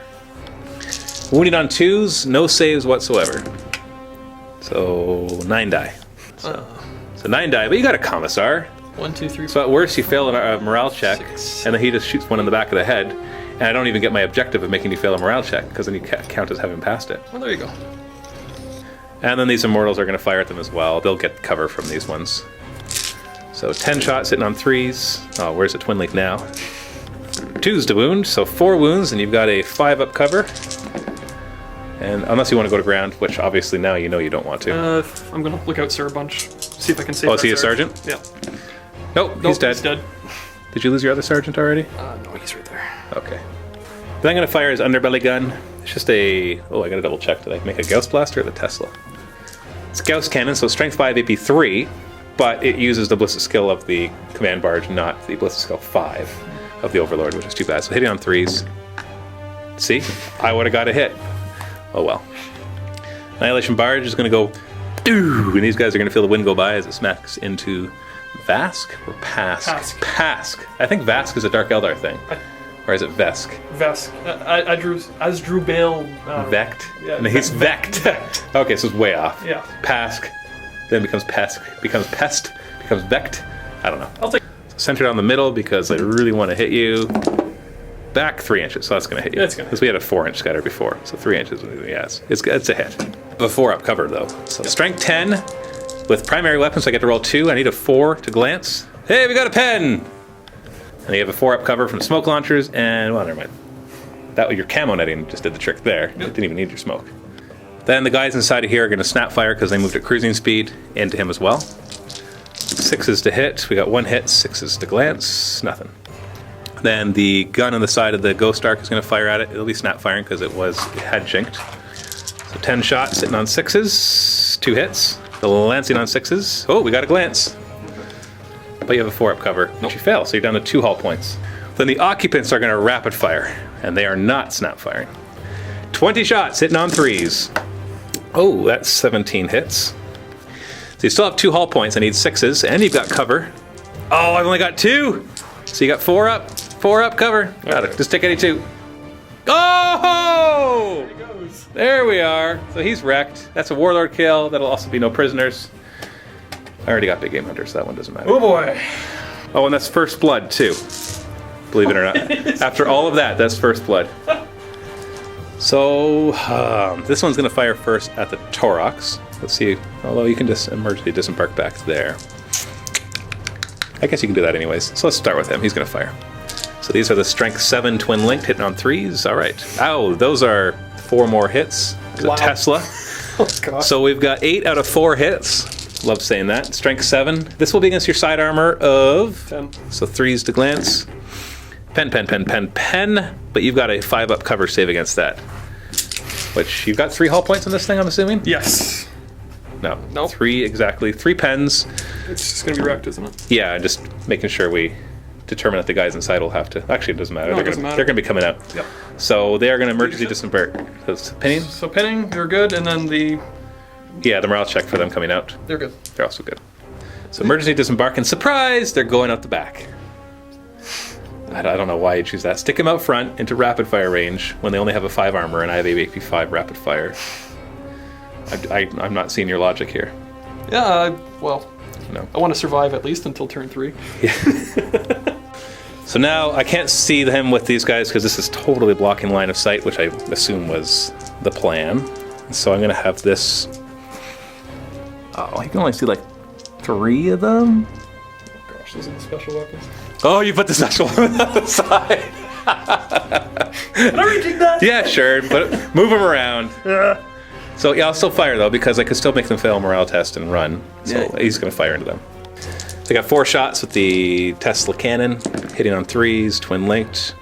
Wounded on 2s, no saves whatsoever. So 9 die. So 9 die, but you got a Commissar. 1, 2, 3. So at worst, you fail a morale check, 6. and then he just shoots one in the back of the head, and I don't even get my objective of making you fail a morale check, because then you count as having passed it. Well, there you go. And then these Immortals are going to fire at them as well. They'll get cover from these ones. So 10 shots hitting on 3s. Oh, where's the twin link now? 2s to wound, so 4 wounds, and you've got a 5 up cover. And unless you want to go to ground, which obviously now you know you don't want to. I'm going to look out Sir a bunch. See if I can save. Oh, is he a sergeant? Yeah. Nope, he's dead. He's dead. Did you lose your other sergeant already? No, he's right there. Okay. Then I'm going to fire his underbelly gun. It's just a... Oh, I got to double check. Did I make a Gauss blaster or the Tesla? It's a Gauss cannon, so strength 5, AP 3, but it uses the ballistic skill of the command barge, not the ballistic skill 5 of the Overlord, which is too bad. So hitting on 3s. See? I would have got a hit. Oh well. Annihilation barge is going to go... Doo! And these guys are going to feel the wind go by as it smacks into... Vask or Pask? Pask. I think Vask is a Dark Eldar thing. Or is it Vesk? Vesk. As Drew Bale. Vect? Yeah, no, he's Vect. Okay, so it's way off. Yeah. Pask. Then becomes Pesk. Becomes Pest. Becomes Vect. I don't know. I'll take. So center down the middle because I really want to hit you. Back 3 inches, so that's going to hit you. That's going to. Because we had a 4-inch scatter before, so 3 inches. Yes, it's a hit. But 4 up cover though. So strength 10. With primary weapons, I get to roll 2. I need a 4 to glance. Hey, we got a pen! And you have a 4 up cover from smoke launchers, and, well, never mind. That your camo netting just did the trick there. It didn't even need your smoke. Then the guys inside of here are going to snap fire because they moved at cruising speed into him as well. 6s to hit. We got 1 hit, 6s to glance. Nothing. Then the gun on the side of the Ghost Ark is going to fire at it. It'll be snap firing because it had jinked. So 10 shots, sitting on 6s. 2 hits. The lancing on 6s. Oh, we got a glance. But you have a 4 up cover, which you fail, so you're down to 2 hull points. Then the occupants are going to rapid fire, and they are not snap firing. 20 shots, hitting on 3s. Oh, that's 17 hits. So you still have 2 hull points. I need 6s, and you've got cover. Oh, I've only got 2. So you got 4 up. 4 up cover. Got it. Just take any 2. Oh! There we are. So he's wrecked. That's a Warlord kill. That'll also be no prisoners. I already got Big Game Hunter, so that one doesn't matter. Oh boy. Oh, and that's first blood, too. Believe it or not. After all of that, that's first blood. So, this one's going to fire first at the Torox. Let's see. Although you can just emergency disembark back there. I guess you can do that anyways. So let's start with him. He's going to fire. So these are the strength 7 twin linked, hitting on 3s. All right. Ow, those are 4 more hits. It's a Tesla. Oh, God. So we've got 8 out of 4 hits. Love saying that. Strength 7. This will be against your side armor of 10. So 3s to glance. Pen. But you've got a 5 up cover save against that. Which you've got 3 hull points on this thing, I'm assuming? Yes. No. Nope. 3 exactly. 3 pens. It's just gonna be wrecked, isn't it? Yeah, just making sure we determine that the guys inside will have to. Actually, it doesn't matter. No, They're going to be coming out. Yep. So they are going to emergency disembark. So it's pinning. So pinning, they're good, and then the morale check for them coming out. they're good. They're also good. So emergency disembark, and surprise, they're going out the back. I don't know why you choose that. Stick them out front into rapid fire range when they only have a 5 armor, and I have a AP 5 rapid fire. I'm not seeing your logic here. Yeah. Well. No. I want to survive at least until turn 3. Yeah. So now I can't see him with these guys because this is totally blocking line of sight, which I assume was the plan. So I'm going to have this... Oh, you can only see like 3 of them? Gosh, those are the special weapons. Oh, you put the special one on the side. Can I retake that? Yeah, sure. But move them around. So yeah, I'll still fire though because I could still make them fail a morale test and run. So he's going to fire into them. So I got 4 shots with the Tesla cannon, hitting on 3s, twin linked.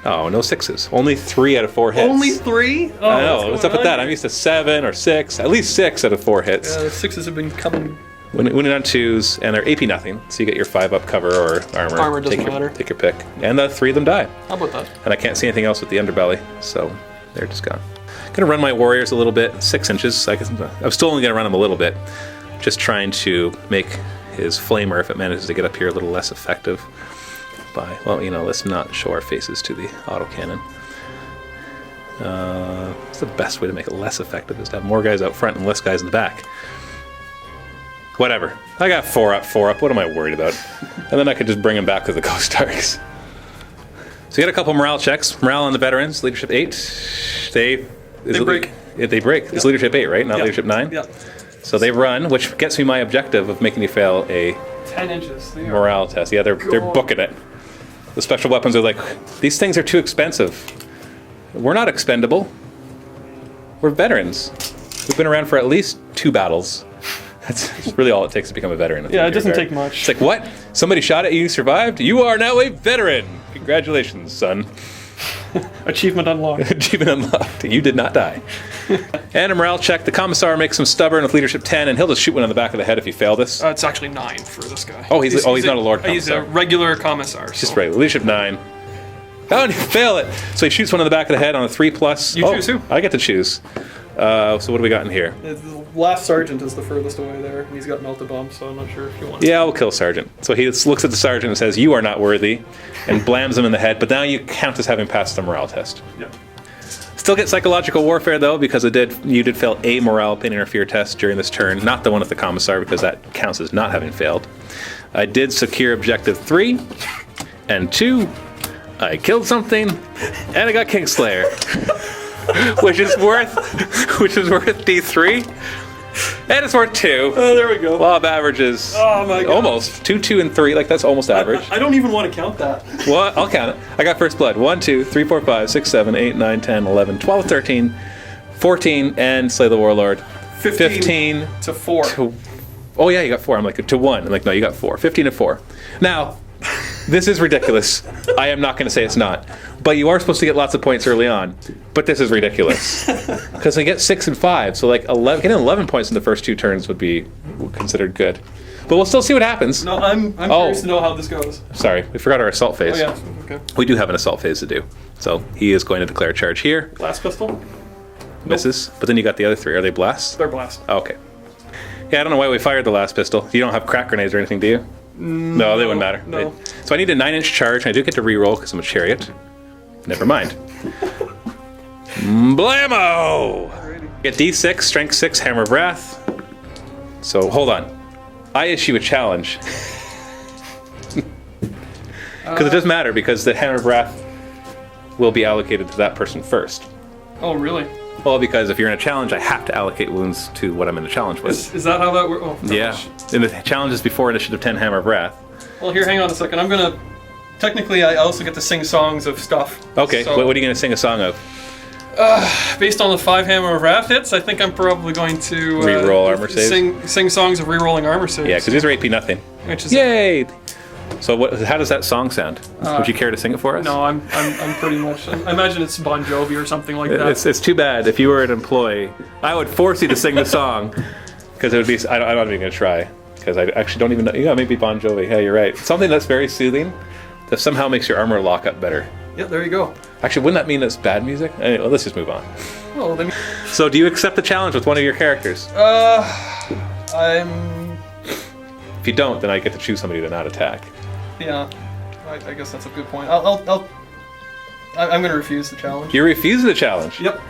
Oh, no 6s. Only 3 out of 4 hits. Only 3? Oh, I know. What's up with that? I'm used to 7 or 6. At least 6 out of 4 hits. The 6s have been coming. Winning on 2s, and they're AP nothing, so you get your 5 up cover or armor. Armor doesn't matter. Take your pick. And the 3 of them die. How about that? And I can't see anything else with the underbelly, so they're just gone. Gonna run my warriors a little bit, 6 inches. I'm still only gonna run them a little bit. Just trying to make his flamer, if it manages to get up here, a little less effective. Well, let's not show our faces to the autocannon. It's the best way to make it less effective is to have more guys out front and less guys in the back. Whatever. I got 4 up, 4 up. What am I worried about? And then I could just bring them back to the Ghost Tarks. So you got a couple morale checks. Morale on the veterans, leadership 8. They break. They break. It's leadership 8, right? Not leadership 9? Yeah. So they run, which gets me my objective of making you fail a 10 inches. morale test. Yeah, they're booking it. The special weapons are like, these things are too expensive. We're not expendable. We're veterans. We've been around for at least 2 battles. That's really all it takes to become a veteran. Yeah, it doesn't take much. It's like, what? Somebody shot at you, survived? You are now a veteran! Congratulations, son. Achievement unlocked. Achievement unlocked. You did not die. And a morale check. The Commissar makes him stubborn with leadership 10, and he'll just shoot one on the back of the head if you fail this. It's actually 9 for this guy. Oh, he's not a Lord Commissar. He's a regular Commissar. Just right. Leadership 9. Oh, and you fail it. So he shoots one on the back of the head on a 3+. You choose who? I get to choose. So what do we got in here? The last sergeant is the furthest away there, and he's got melted bomb, so I'm not sure if you want. Yeah, we'll kill Sergeant. So he looks at the Sergeant and says, "You are not worthy," and blams him in the head. But now you count as having passed the morale test. Yeah. Still get psychological warfare though, because you did fail a morale, pain, or fear test during this turn. Not the one with the Commissar, because that counts as not having failed. I did secure objective 3 and 2. I killed something, and I got Kingslayer. which is worth D3, and it's worth 2. Oh, there we go. Law of averages. Oh my god. Almost 2, 2, and 3. Like that's almost average. I don't even want to count that. Well, I'll count it. I got first blood. 1, 2, 3, 4, 5, 6, 7, 8, 9, 10, 11, 12, 13, 14, and slay the warlord. 15 to 4. Oh yeah, you got 4. I'm like to 1. I'm like, no, you got 4. 15 to 4. Now, this is ridiculous. I am not going to say it's not. But you are supposed to get lots of points early on. But this is ridiculous. Because I get 6 and 5. So like getting 11 points in the first 2 turns would be considered good. But we'll still see what happens. No, I'm curious to know how this goes. Sorry, we forgot our assault phase. Oh yeah, okay. We do have an assault phase to do. So he is going to declare charge here. Blast pistol? Misses. But then you got the other 3. Are they blasts? They're blast. Oh, okay. Yeah, I don't know why we fired the last pistol. You don't have crack grenades or anything, do you? No, they wouldn't matter. No. Right. So I need a 9-inch charge, and I do get to reroll because I'm a chariot. Never mind. Blammo! Get D6, Strength 6, Hammer of Wrath. So, hold on. I issue a challenge. Because it does matter, because the Hammer of Wrath will be allocated to that person first. Oh, really? Well, because if you're in a challenge, I have to allocate wounds to what I'm in a challenge with. Is that how that works? Oh, yeah. In the challenges before Initiative 10 Hammer of Wrath. Well, here, hang on a second. I'm going to... Technically, I also get to sing songs of stuff. Okay, so, what are you going to sing a song of? Based on the 5 Hammer of Wrath hits, I think I'm probably going to... Reroll armor saves? Sing songs of rerolling armor saves. Yeah, because these are AP nothing. Which is Yay! So how does that song sound? Would you care to sing it for us? No, I'm pretty much... I imagine it's Bon Jovi or something like that. It's too bad. If you were an employee, I would force you to sing the song, because it would be... I'm not even going to try, because I actually don't even know... Yeah, maybe Bon Jovi. Yeah, you're right. Something that's very soothing, that somehow makes your armor lock up better. Yeah, there you go. Actually, wouldn't that mean it's bad music? Anyway, well, let's just move on. Well, then... So do you accept the challenge with one of your characters? I'm... If you don't, then I get to choose somebody to not attack. Yeah, I guess that's a good point. I'm going to refuse the challenge. You're refusing the challenge? Yep.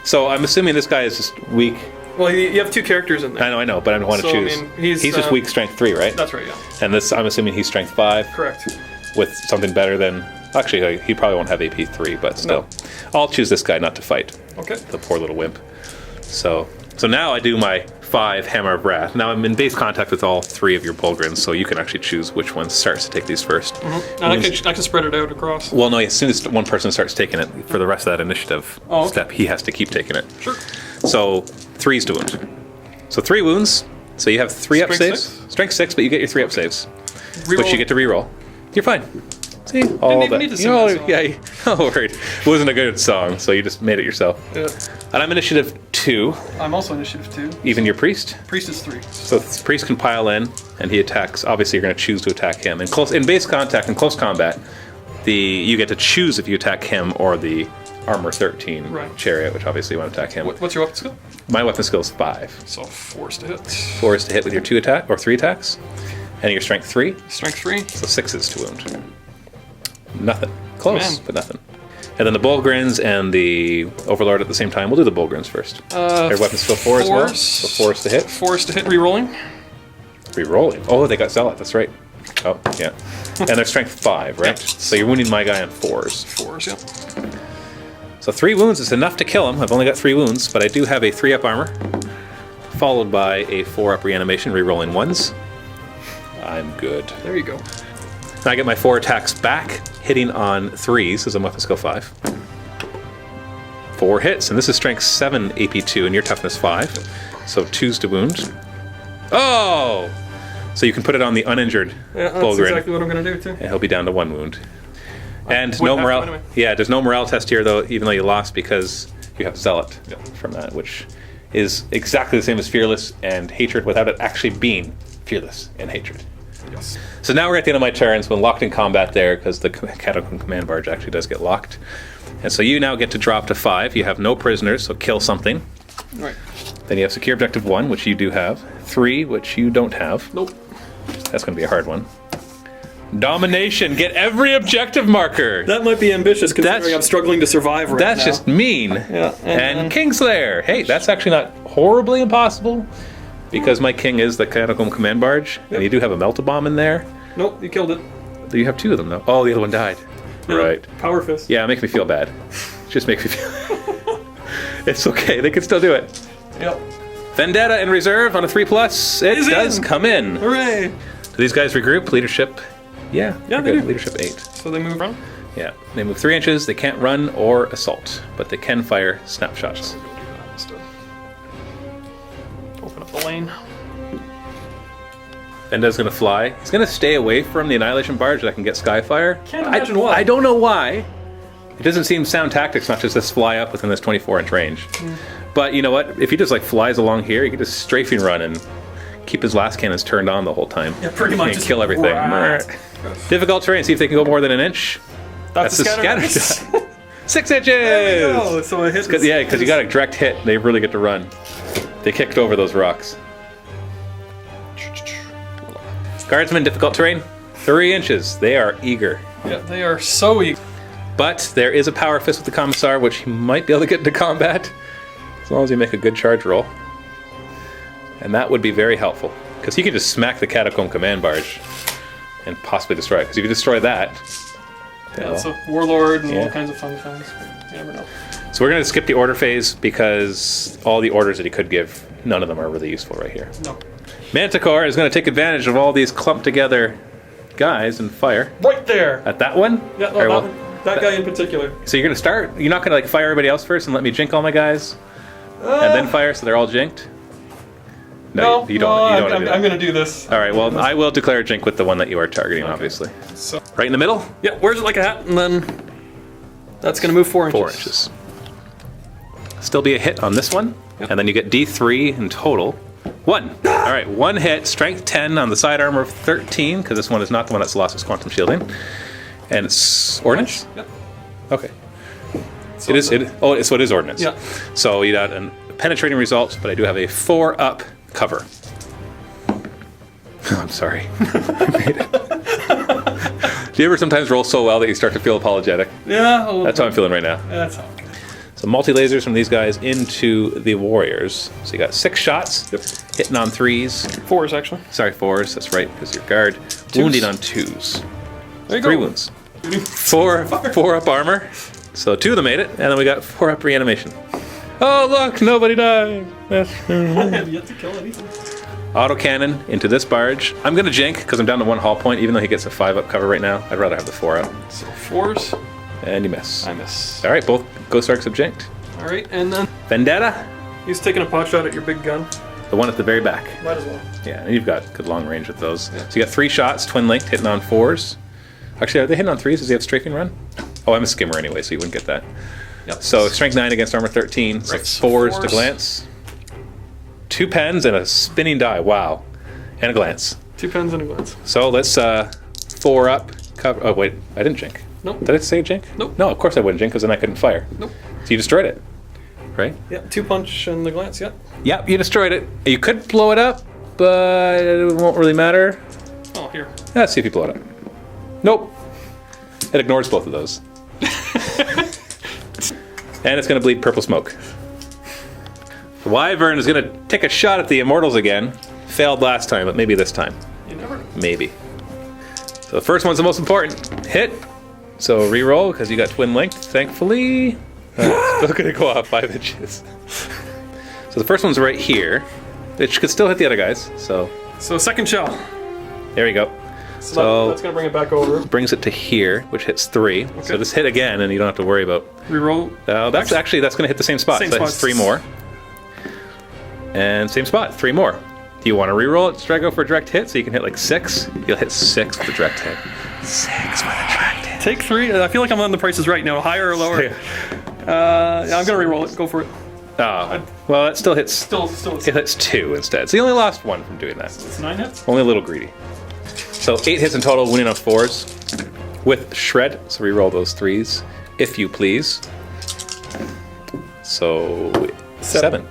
So I'm assuming this guy is just weak. Well, you have 2 characters in there. I know, but I don't want to choose. I mean, he's just weak strength 3, right? That's right, yeah. And this, I'm assuming he's strength 5? Correct. With something better than... Actually, he probably won't have AP 3, but still. No. I'll choose this guy not to fight. Okay. The poor little wimp. So now I do my 5 Hammer of Wrath. Now I'm in base contact with all 3 of your Bulgrins, so you can actually choose which one starts to take these first. Mm-hmm. And I can spread it out across. Well, no, as soon as one person starts taking it, for the rest of that initiative step, he has to keep taking it. Sure. So 3's to wound. So 3 wounds. So you have 3 up saves. Strength 6, but you get your 3 up saves. Reroll. Which you get to reroll. You're fine. So See, all even that. need to sing that song. Yeah. Oh, right. It wasn't a good song, so you just made it yourself. Yeah. And I'm initiative 2. I'm also initiative 2. Even your priest. Priest is 3. So the priest can pile in, and he attacks. Obviously, you're going to choose to attack him. In base contact and close combat, you get to choose if you attack him or the armor 13 chariot, which obviously you want to attack him. What's your weapon skill? My weapon skill is 5. So 4 is to hit. 4 is to hit with your 2 attack or 3 attacks, and your strength 3. Strength 3. So 6 is to wound. Nothing. Close, Man. but nothing. And then the Bullgrins and the Overlord at the same time. We'll do the Bullgrins first. Their weapon skill 4 as well. So 4 is to hit. 4 is to hit, re-rolling. Re-rolling. Oh, they got Zealot. That's right. Oh, yeah. And their strength 5, right? Yep. So you're wounding my guy on 4s. 4s, yeah. So 3 wounds is enough to kill him. I've only got 3 wounds, but I do have a 3-up armor, followed by a 4-up reanimation, re-rolling 1s. I'm good. There you go. And I get my 4 attacks back, hitting on 3s as I'm weapon skill 5. 4 hits, and this is strength 7 AP2 and your toughness 5. So 2s to wound. Oh! So you can put it on the uninjured That's Bullgrin. exactly what I'm going to do, too. And he'll be down to 1 wound. And Wouldn't no have to morale. anyway. Yeah, there's no morale test here, though, even though you lost, because you have Zealot from that, which is exactly the same as Fearless and Hatred without it actually being Fearless and Hatred. Yes. So now we're at the end of my turns when locked in combat there, because the Catacomb Command Barge actually does get locked. And so you now get to drop to 5. You have no prisoners, so kill something. Right. Then you have Secure Objective 1, which you do have. 3, which you don't have. Nope. That's going to be a hard one. Domination. Get every objective marker. That might be ambitious, considering That's- I'm struggling to survive right That's now. just mean. Yeah, And Kingslayer. Hey, that's actually not horribly impossible, because my king is the Catacomb Command Barge, and you do have a Melt-A-Bomb in there. Nope, you killed it. You have 2 of them, though. Oh, the other one died. Yeah, Right. Power fist. Yeah, it makes me feel bad. Just makes me feel... It's okay. They can still do it. Yep. Vendetta in reserve on a 3+. It Is does in. come in. Hooray! Do these guys regroup? Leadership? Yeah. Yeah, they're they good. do. Leadership 8. So they move around? Yeah. They move 3 inches. They can't run or assault, but they can fire snapshots. We'll do that instead. Open up the lane. Venda's gonna fly. He's gonna stay away from the Annihilation Barge so I can get Skyfire. Can't imagine why. I don't know why. It doesn't seem sound tactics much as this fly up within this 24-inch range. But you know what? If he just like flies along here, he can just strafing run and keep his last cannons turned on the whole time. Yeah, pretty much And just kill everything. Right. Difficult terrain. See if they can go more than an inch. That's the the scatter scatter. shot. 6 inches! There we go. So I hit this. Yeah, because you got a direct hit. They really get to run. They kicked over those rocks. Guardsmen, difficult terrain. 3 inches. They are eager. Yeah, they are so eager. But there is a power fist with the Commissar, which he might be able to get into combat, as long as you make a good charge roll. And that would be very helpful, because he could just smack the Catacomb Command Barge and possibly destroy it. Because if you destroy that... Yeah, well, it's a warlord and Yeah. all kinds of fun things. You never know. So we're going to skip the order phase, because all the orders that he could give, none of them are really useful right here. No. Manticore is going to take advantage of all these clumped together guys and fire. Right there! At that one? Yeah, no, Very well. that guy in particular. So you're going to start, you're not going to like fire everybody else first and let me jink all my guys? And then fire so they're all jinked? No, you don't. You don't wanna do that. I'm going to do this. All right, well, I will declare a jink with the one that you are targeting, obviously. So, Right in the middle? yeah, wears it like a hat, and then that's going to move 4 inches. 4 inches. Still be a hit on this one, and then you get D3 in total. 1. All right, 1 hit, strength 10 on the side armor of 13, because this one is not the one that's lost its quantum shielding. And it's ordnance? Yep. Okay. So It is. So it is ordnance. Yeah. So you got a penetrating result, but I do have a 4-up cover. I'm sorry. I made it. Do you ever sometimes roll so well that you start to feel apologetic? Yeah. Well, That's how I'm feeling right now. That's how. So multi-lasers from these guys into the warriors. So you got 6 shots, hitting on 3s. 4s, actually. Sorry, 4s. That's right, because your guard. Wounding on 2s. There you 3 go. wounds. 4-up armor. So 2 of them made it, and then we got 4-up reanimation. Oh look, nobody died. I have yet to kill anything. Autocannon into this barge. I'm gonna jink because I'm down to 1 hull point, even though he gets a 5-up cover right now. I'd rather have the 4-up. So 4s. And you miss. I miss. All right, both Ghost Arcs have jinked. All right, and then Vendetta, he's taking a pot shot at your big gun. the one at the very back. Might as well. Yeah, and you've got good long range with those. So you got 3 shots, twin linked, hitting on 4s. Actually, are they hitting on 3s? Does he have strafing run? Oh, I'm a skimmer anyway, so you wouldn't get that. Yep. So strength 9 against armor 13. So Right, so 4s to fours. glance. 2 pens and a spinning die. Wow. And a glance. 2 pens and a glance. So let's 4 up. Cover. Oh, wait. I didn't jink. Nope. Did I say jink? Nope. No, of course I wouldn't jink because then I couldn't fire. Nope. So you destroyed it. Right? Yeah, 2 punch and the glance, yeah. Yep, you destroyed it. You could blow it up, but it won't really matter. Oh, here. Let's see if you blow it up. Nope. It ignores both of those. And it's going to bleed purple smoke. The Wyvern is going to take a shot at the Immortals again. Failed last time, but maybe this time. You never know. Maybe. So the first one's the most important. Hit. So re-roll, because you got twin linked, thankfully. Still going to go off 5 inches. So the first one's right here. It could still hit the other guys, so So second shell. there you go. So that's going to bring it back over. Brings it to here, which hits 3. So just hit again, and you don't have to worry about. Reroll. That's going to hit the same spot. Same So that's spots. 3 more. And same spot, 3 more. Do you want to re-roll it? Try to go for a direct hit, so you can hit like 6. You'll hit 6 with a direct hit. 6 with a direct hit. Take 3. I feel like I'm on the prices right now. Higher or lower? Yeah. Yeah, I'm going to re-roll it. Go for it. Oh, well, it still hits. Still. It hits 2 instead. So you only lost 1 from doing that. It's 9 hits. Only a little greedy. So 8 hits in total, winning on 4s. With Shred, so re-roll those 3s, if you please. So 7.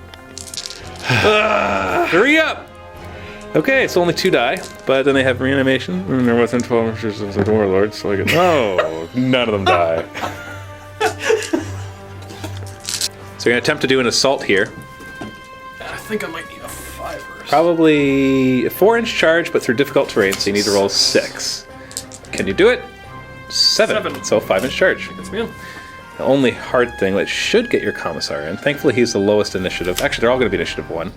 Hurry up! Okay, it's only 2 die, but then they have reanimation. And they're within 12 inches of the Warlord, so I get. No, none of them die. So you're going to attempt to do an assault here. I think I might need a 5 or Probably a 4-inch charge, but through difficult terrain, so you need to roll 6. Can you do it? 7. 7. So 5-inch charge. Gets me in. The only hard thing that should get your Commissar in. Thankfully, he's the lowest initiative. Actually, they're all going to be initiative 1.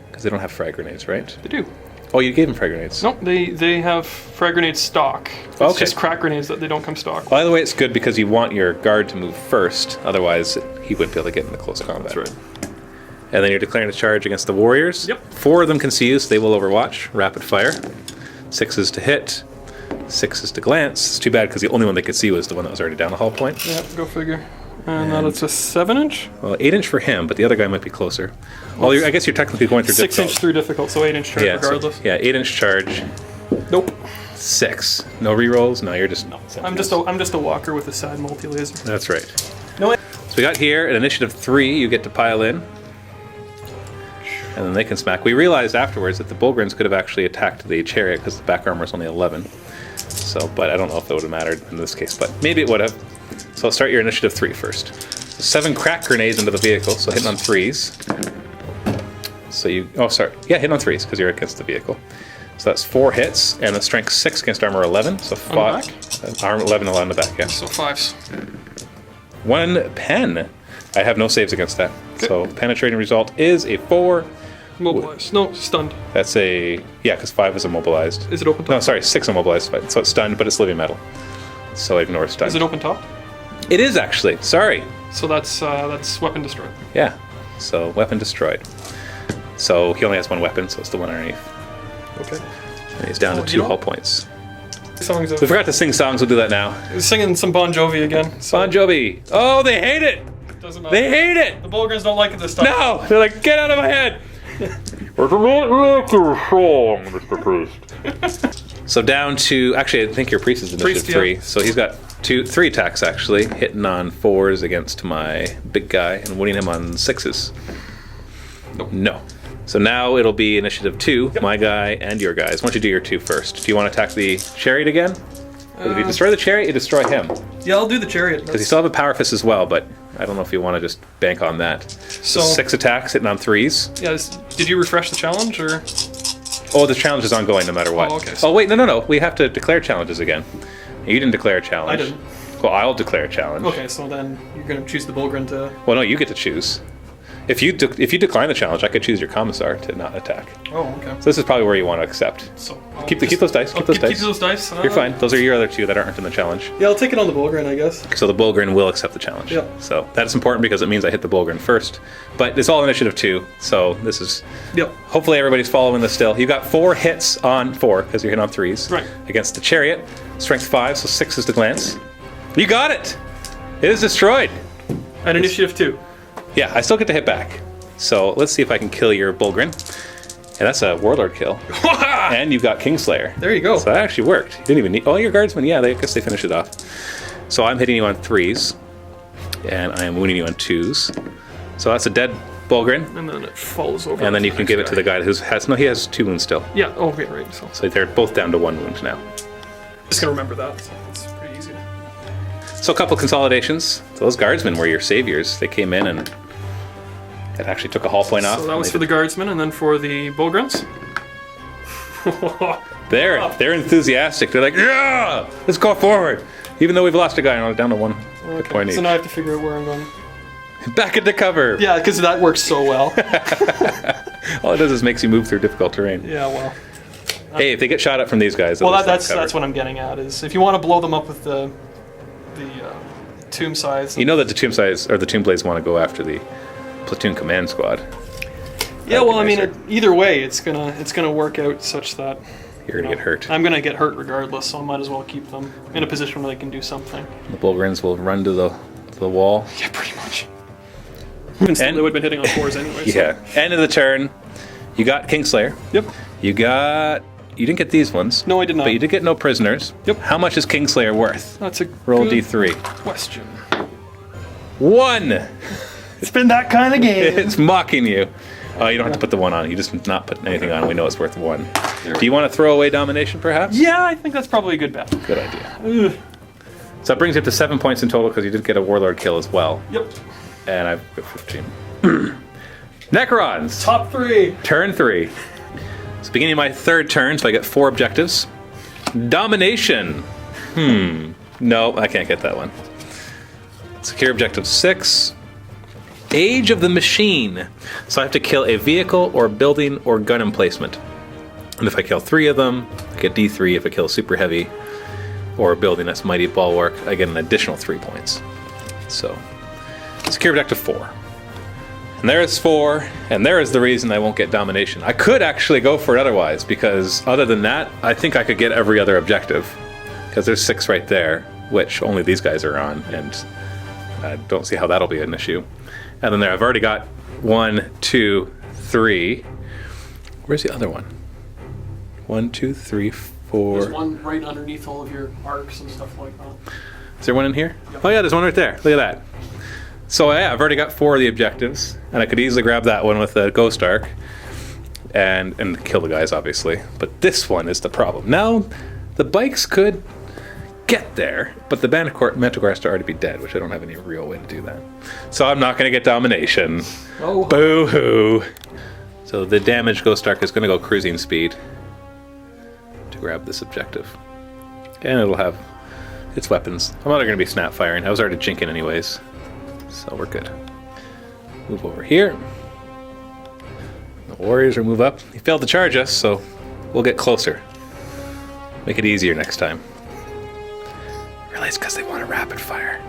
Because they don't have frag grenades, right? They do. Oh, you gave him frag grenades. Nope, they have frag grenade stock. It's Okay. just crack grenades that they don't come stock. By the way, it's good because you want your guard to move first. Otherwise, he wouldn't be able to get into close combat. That's right. And then you're declaring a charge against the warriors. Yep. 4 of them can see you, so they will overwatch. Rapid fire. 6 is to hit. 6 is to glance. It's too bad because the only one they could see was the one that was already down the hull point. Yeah, go figure. And that it's a 7-inch? Well, 8-inch for him, but the other guy might be closer. Well, I guess you're technically going through 6 difficult. inch through difficult, so 8-inch charge Yeah, regardless. 8-inch charge. Nope. 6. No rerolls. No, you're just. I'm just a walker with a side multi-laser. That's right. No way. So we got here at initiative 3. You get to pile in, and then they can smack. We realized afterwards that the Bullgrins could have actually attacked the chariot because the back armor is only 11. So, but I don't know if that would have mattered in this case, but maybe it would have. So I'll start your initiative 3 first. So 7 crack grenades into the vehicle, so hitting on 3s. So you, oh sorry, yeah, hitting on 3s because you're against the vehicle. So that's 4 hits and a strength 6 against armor 11. So On the armor 11 on the back, yeah. So 5s. 1 pen. I have no saves against that. So penetrating result is a 4. Mobilized. No, stunned. That's a, yeah, because 5 is immobilized. Is it open top? No, sorry, 6 immobilized. So it's stunned, but it's living metal. So ignore stunned. Is it open top? It is actually. Sorry. So that's weapon destroyed. Yeah. So weapon destroyed. So he only has 1 weapon, so it's the one underneath. Okay. And he's down to 2 hull points. Songs of We forgot to sing songs. We'll do that now. singing some Bon Jovi again. So Bon Jovi. Oh, they hate it. doesn't matter. They hate it. The Bullgrins don't like it this time. No. They're like, get out of my head. So down to, actually, I think your priest is initiative Priest, 3. yeah. So he's got 3 attacks actually, hitting on 4s against my big guy and winning him on 6s. Nope. No. So now it'll be initiative 2, my guy and your guys. Why don't you do your 2 first? Do you want to attack the chariot again? If you destroy the chariot, you destroy him. Yeah, I'll do the chariot. Because you still have a power fist as well, but I don't know if you want to just bank on that. So 6 attacks, hitting on 3s. yeah, did you refresh the challenge or? Oh, the challenge is ongoing no matter what. Oh, okay. Oh, wait, no. We have to declare challenges again. You didn't declare a challenge. I didn't. Well, I'll declare a challenge. Okay, so then you're gonna choose the Bullgrin to. Well, no, you get to choose. If you decline the challenge, I could choose your commissar to not attack. Oh, okay. So this is probably where you want to accept. So Keep those dice. Keep those dice. Keep those dice. You're fine. Those are your other two that aren't in the challenge. Yeah, I'll take it on the Bullgrin, I guess. So the Bullgrin will accept the challenge. Yep. So that's important because it means I hit the Bullgrin first. But it's all initiative 2, so this is... Yep. Hopefully everybody's following this still. You got 4 hits on 4, because you're hitting on 3s. Right. Against the Chariot. Strength 5, so 6 is the glance. You got it! It is destroyed. And initiative 2. Yeah, I still get to hit back. So let's see if I can kill your Bullgrin. And that's a Warlord kill. And you've got Kingslayer. There you go. So that actually worked. You didn't even need... Oh, your Guardsmen, yeah, I guess they finished it off. So I'm hitting you on 3s. And I am wounding you on 2s. So that's a dead Bullgrin. And then it falls over. And then you can give it to the guy who has... No, he has 2 wounds still. Yeah, oh, okay, right. So they're both down to 1 wound now. Just gonna remember that. So it's pretty easy. So a couple consolidations. Those Guardsmen were your saviors. They came in and it actually took a hull point off. So that was for the Guardsmen, and then for the Bullgrins. They're enthusiastic. They're like, yeah, let's go forward. Even though we've lost a guy and down to 1 hit point each. So now I have to figure out where I'm going. Back into cover. Yeah, because that works so well. All it does is makes you move through difficult terrain. Yeah, well. Hey, if they get shot at from these guys, Well, that's what I'm getting at. Is if you want to blow them up with the tomb size. You know that the tomb size or the tomb blades want to go after the platoon command squad. Yeah, well, I mean, either way, it's gonna work out such that you're gonna get hurt. I'm gonna get hurt regardless, so I might as well keep them in a position where they can do something. The Bullgrins will run to the wall. Yeah, pretty much. And still, they would have been hitting on 4s anyway. So. Yeah. End of the turn. You got Kingslayer. Yep. You didn't get these ones. No, I did not. But you did get no prisoners. Yep. How much is Kingslayer worth? That's a roll good D3. Question. 1. It's been that kind of game. It's mocking you. Oh, you don't have to put the 1 on. You just not put anything on. We know it's worth 1. Do you want to throw away domination, perhaps? Yeah, I think that's probably a good bet. Good idea. Ugh. So that brings you up to 7 points in total because you did get a Warlord kill as well. Yep. And I've got 15. Necrons. Top 3. Turn 3. It's beginning of my 3rd turn, so I get 4 objectives. Domination. No, I can't get that one. Secure objective 6. Age of the Machine. So I have to kill a vehicle or building or gun emplacement. And if I kill 3 of them, I get D3. If I kill super heavy or a building that's mighty bulwark, I get an additional 3 points. So, secure objective 4. And there is 4, and there is the reason I won't get domination. I could actually go for it otherwise, because other than that, I think I could get every other objective. Because there's 6 right there, which only these guys are on, and I don't see how that'll be an issue. And then there, I've already got 1, 2, 3. Where's the other one? 1, 2, 3, 4. There's one right underneath all of your arcs and stuff like that. Is there one in here? Yep. Oh yeah, there's one right there. Look at that. So yeah, I've already got 4 of the objectives, and I could easily grab that one with a Ghost Arc and kill the guys, obviously. But this one is the problem. Now, the bikes could get there, but the Manticore has to already be dead, which I don't have any real way to do that. So I'm not going to get domination. Oh. Boo-hoo. So the damaged Ghost Arc is going to go cruising speed to grab this objective. And it'll have its weapons. I'm not going to be snap firing. I was already jinking anyways. So we're good. Move over here. The warriors will move up. He failed to charge us, so we'll get closer. Make it easier next time. Really, it's because they want a rapid fire.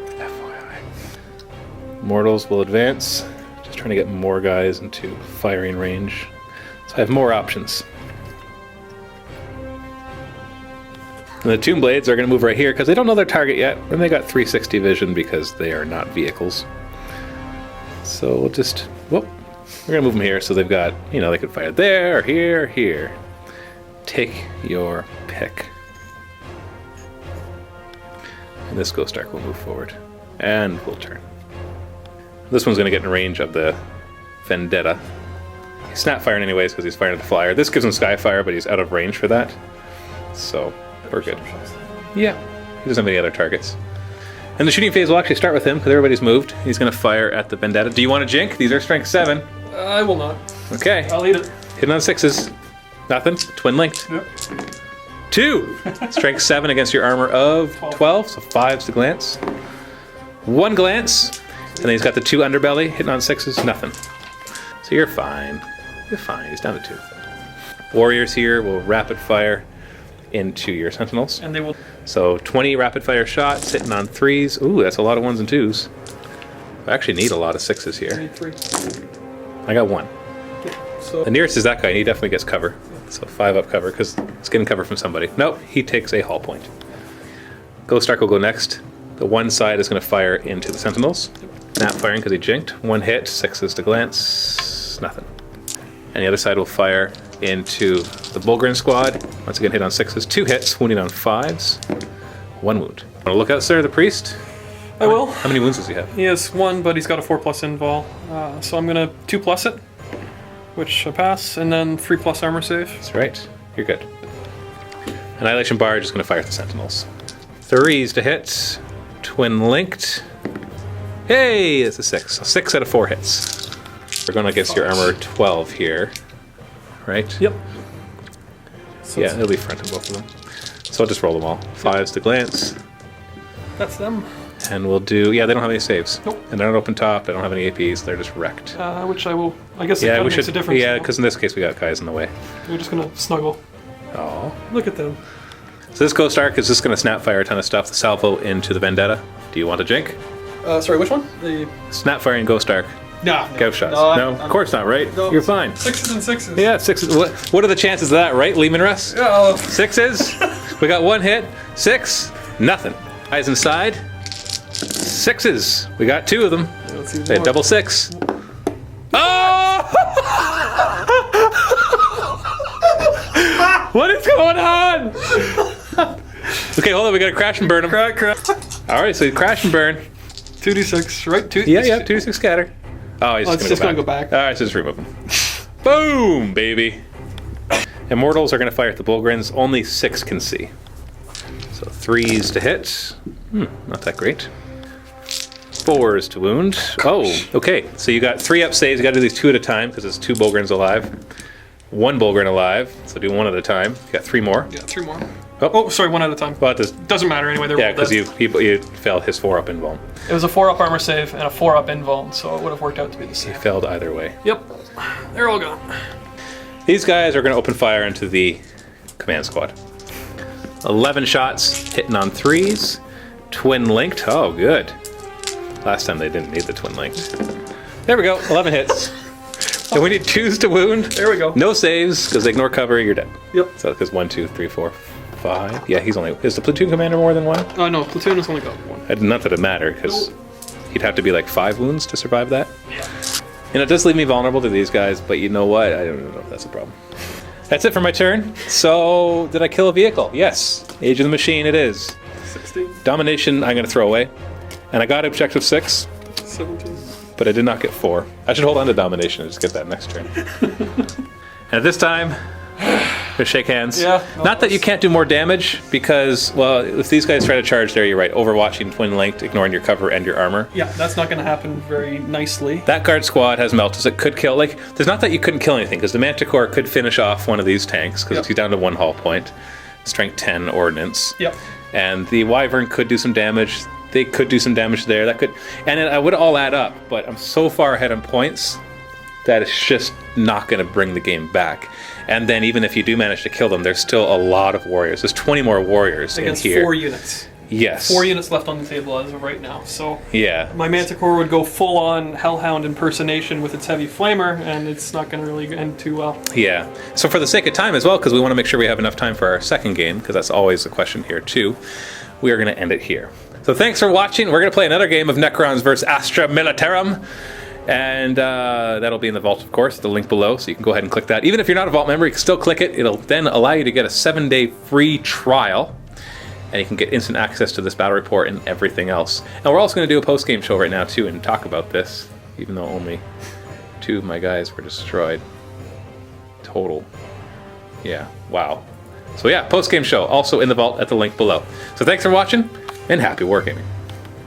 FYI. Mortals will advance. Just trying to get more guys into firing range. So I have more options. And the Tomb Blades are going to move right here because they don't know their target yet. And they got 360 vision because they are not vehicles. So we'll just, we're going to move them here so they've got, they could fire there, or here, or here. Take your pick. And this Ghost Arc will move forward. And we'll turn. This one's going to get in range of the Vendetta. He's snap firing anyways because he's firing at the flyer. This gives him Skyfire, but he's out of range for that. So we're good. Yeah, he doesn't have any other targets. And the shooting phase will actually start with him because everybody's moved. He's going to fire at the Vendetta. Do you want to jink? These are strength 7. I will not. Okay. I'll eat it. Hitting on 6s. Nothing. Twin linked. Yep. 2. Strength 7 against your armor of 12. So 5's the glance. 1 glance. And then he's got the 2 underbelly hitting on 6s, nothing. So you're fine. You're fine. He's down to 2. Warriors here will rapid fire into your sentinels. And they will. So 20 rapid fire shots hitting on 3s. Ooh, that's a lot of 1s and 2s. I actually need a lot of 6s here. I need 3. I got 1. So The nearest is that guy, and he definitely gets cover. So 5 up cover, because it's getting cover from somebody. Nope, he takes a hull point. Ghost Ark will go next. The one side is going to fire into the sentinels. Not firing because he jinked. 1 hit, 6s to glance, nothing. And the other side will fire into the Bullgrin squad. Once again, hit on 6s, 2 hits, wounding on 5s, 1 wound. Want to look out, sir, the priest? I will. How many wounds does he have? He has 1, but he's got a 4+ invul. So I'm gonna 2+ it, which I pass, and then 3+ armor save. That's right. You're good. Annihilation Barge is going to fire at the sentinels. 3s to hit. Twin linked. Hey, it's a 6. So 6 out of 4 hits. We're going against your armor 12 here, right? Yep. So Yeah, it'll be front of both of them. So I'll just roll them all. 5s to glance. that's them. And we'll do, yeah, they don't have any saves. Nope. And they're not open top, they don't have any APs, they're just wrecked. Which I will. I guess it Yeah, kind we of makes should, a difference. yeah, though. because in this case we got guys in the way. We're just gonna snuggle. Oh. Look at them. So this Ghost Ark is just going to snapfire a ton of stuff, the salvo into the Vendetta. Do you want to jink? Sorry, which one? The. Snapfire and Ghost Ark. Nah. Gauss shots. No, of course not, right? No. You're fine. 6s and 6s. Yeah, 6s. What are the chances of that, right, Lehman Russ? Oh. 6s. We got 1 hit. 6. Nothing. Eyes inside. 6s. We got 2 of them. Let's see They had double 6. Oh! What is going on? Okay, hold on. We got to crash and burn them. Crack. All right, so crash and burn. 2d6, right? 2. Yeah, 2 to 6 scatter. Oh, he's it's just gonna going go back. All right, so just remove them. Boom, baby. Immortals are going to fire at the Bullgrins. Only 6 can see. So 3s to hit. Not that great. 4s to wound. Oh, okay. So you got 3 up saves. You got to do these 2 at a time because it's 2 Bullgrins alive. 1 Bullgrin alive. So do 1 at a time. You got 3 more. Yeah, 3 more. Oh, Sorry, 1 at a time. well, it Doesn't matter anyway. They're yeah, all because dead. you failed his 4 up invuln. It was a 4-up armor save and a 4-up invuln, so it would have worked out to be the He same. failed either way. Yep. They're all gone. These guys are going to open fire into the command squad. 11 shots hitting on 3s. Twin linked. Oh, good. Last time they didn't need the twin linked. There we go. 11 hits. And we need 2s to wound. There we go. No saves because they ignore cover. You're dead. Yep. So because 1, 2, 3, 4, 5. Yeah, he's only. Is the platoon commander more than 1? Oh no, platoon has only got 1. Not that it mattered because he'd have to be like 5 wounds to survive that. Yeah. And it does leave me vulnerable to these guys, but you know what? I don't know if that's a problem. That's it for my turn. So, did I kill a vehicle? Yes. Age of the Machine it is. 16, Domination I'm going to throw away. And I got objective 6, 17. but I did not get 4. I should hold on to Domination and just get that next turn. And at this time, we'll shake hands. Yeah, no, Not that you can't do more damage, because, well, if these guys try to charge there, you're right. Overwatching, twin linked, ignoring your cover and your armor. Yeah, that's not going to happen very nicely. That guard squad has meltas that could kill. Like, there's not that you couldn't kill anything, because the Manticore could finish off one of these tanks, because Yep. he's down to 1 hull point. Strength 10 ordnance. Yep. And the Wyvern could do some damage. They could do some damage there. That could, and I would all add up, but I'm so far ahead on points that it's just not going to bring the game back. And then even if you do manage to kill them, there's still a lot of warriors. There's 20 more warriors Against in here. 4 units. Yes. 4 units left on the table as of right now. So Yeah. my Manticore would go full on Hellhound impersonation with its heavy flamer, and it's not going to really end too well. Yeah. So for the sake of time as well, because we want to make sure we have enough time for our second game, because that's always the question here too, we are going to end it here. So thanks for watching. We're going to play another game of Necrons versus Astra Militarum. And that'll be in the vault, of course, the link below, so you can go ahead and click that. Even if you're not a vault member, you can still click it. It'll then allow you to get a 7-day free trial, and you can get instant access to this battle report and everything else. And we're also going to do a post-game show right now, too, and talk about this, even though only 2 of my guys were destroyed. Total. Yeah, wow. So yeah, post-game show, also in the vault at the link below. So thanks for watching, and happy wargaming.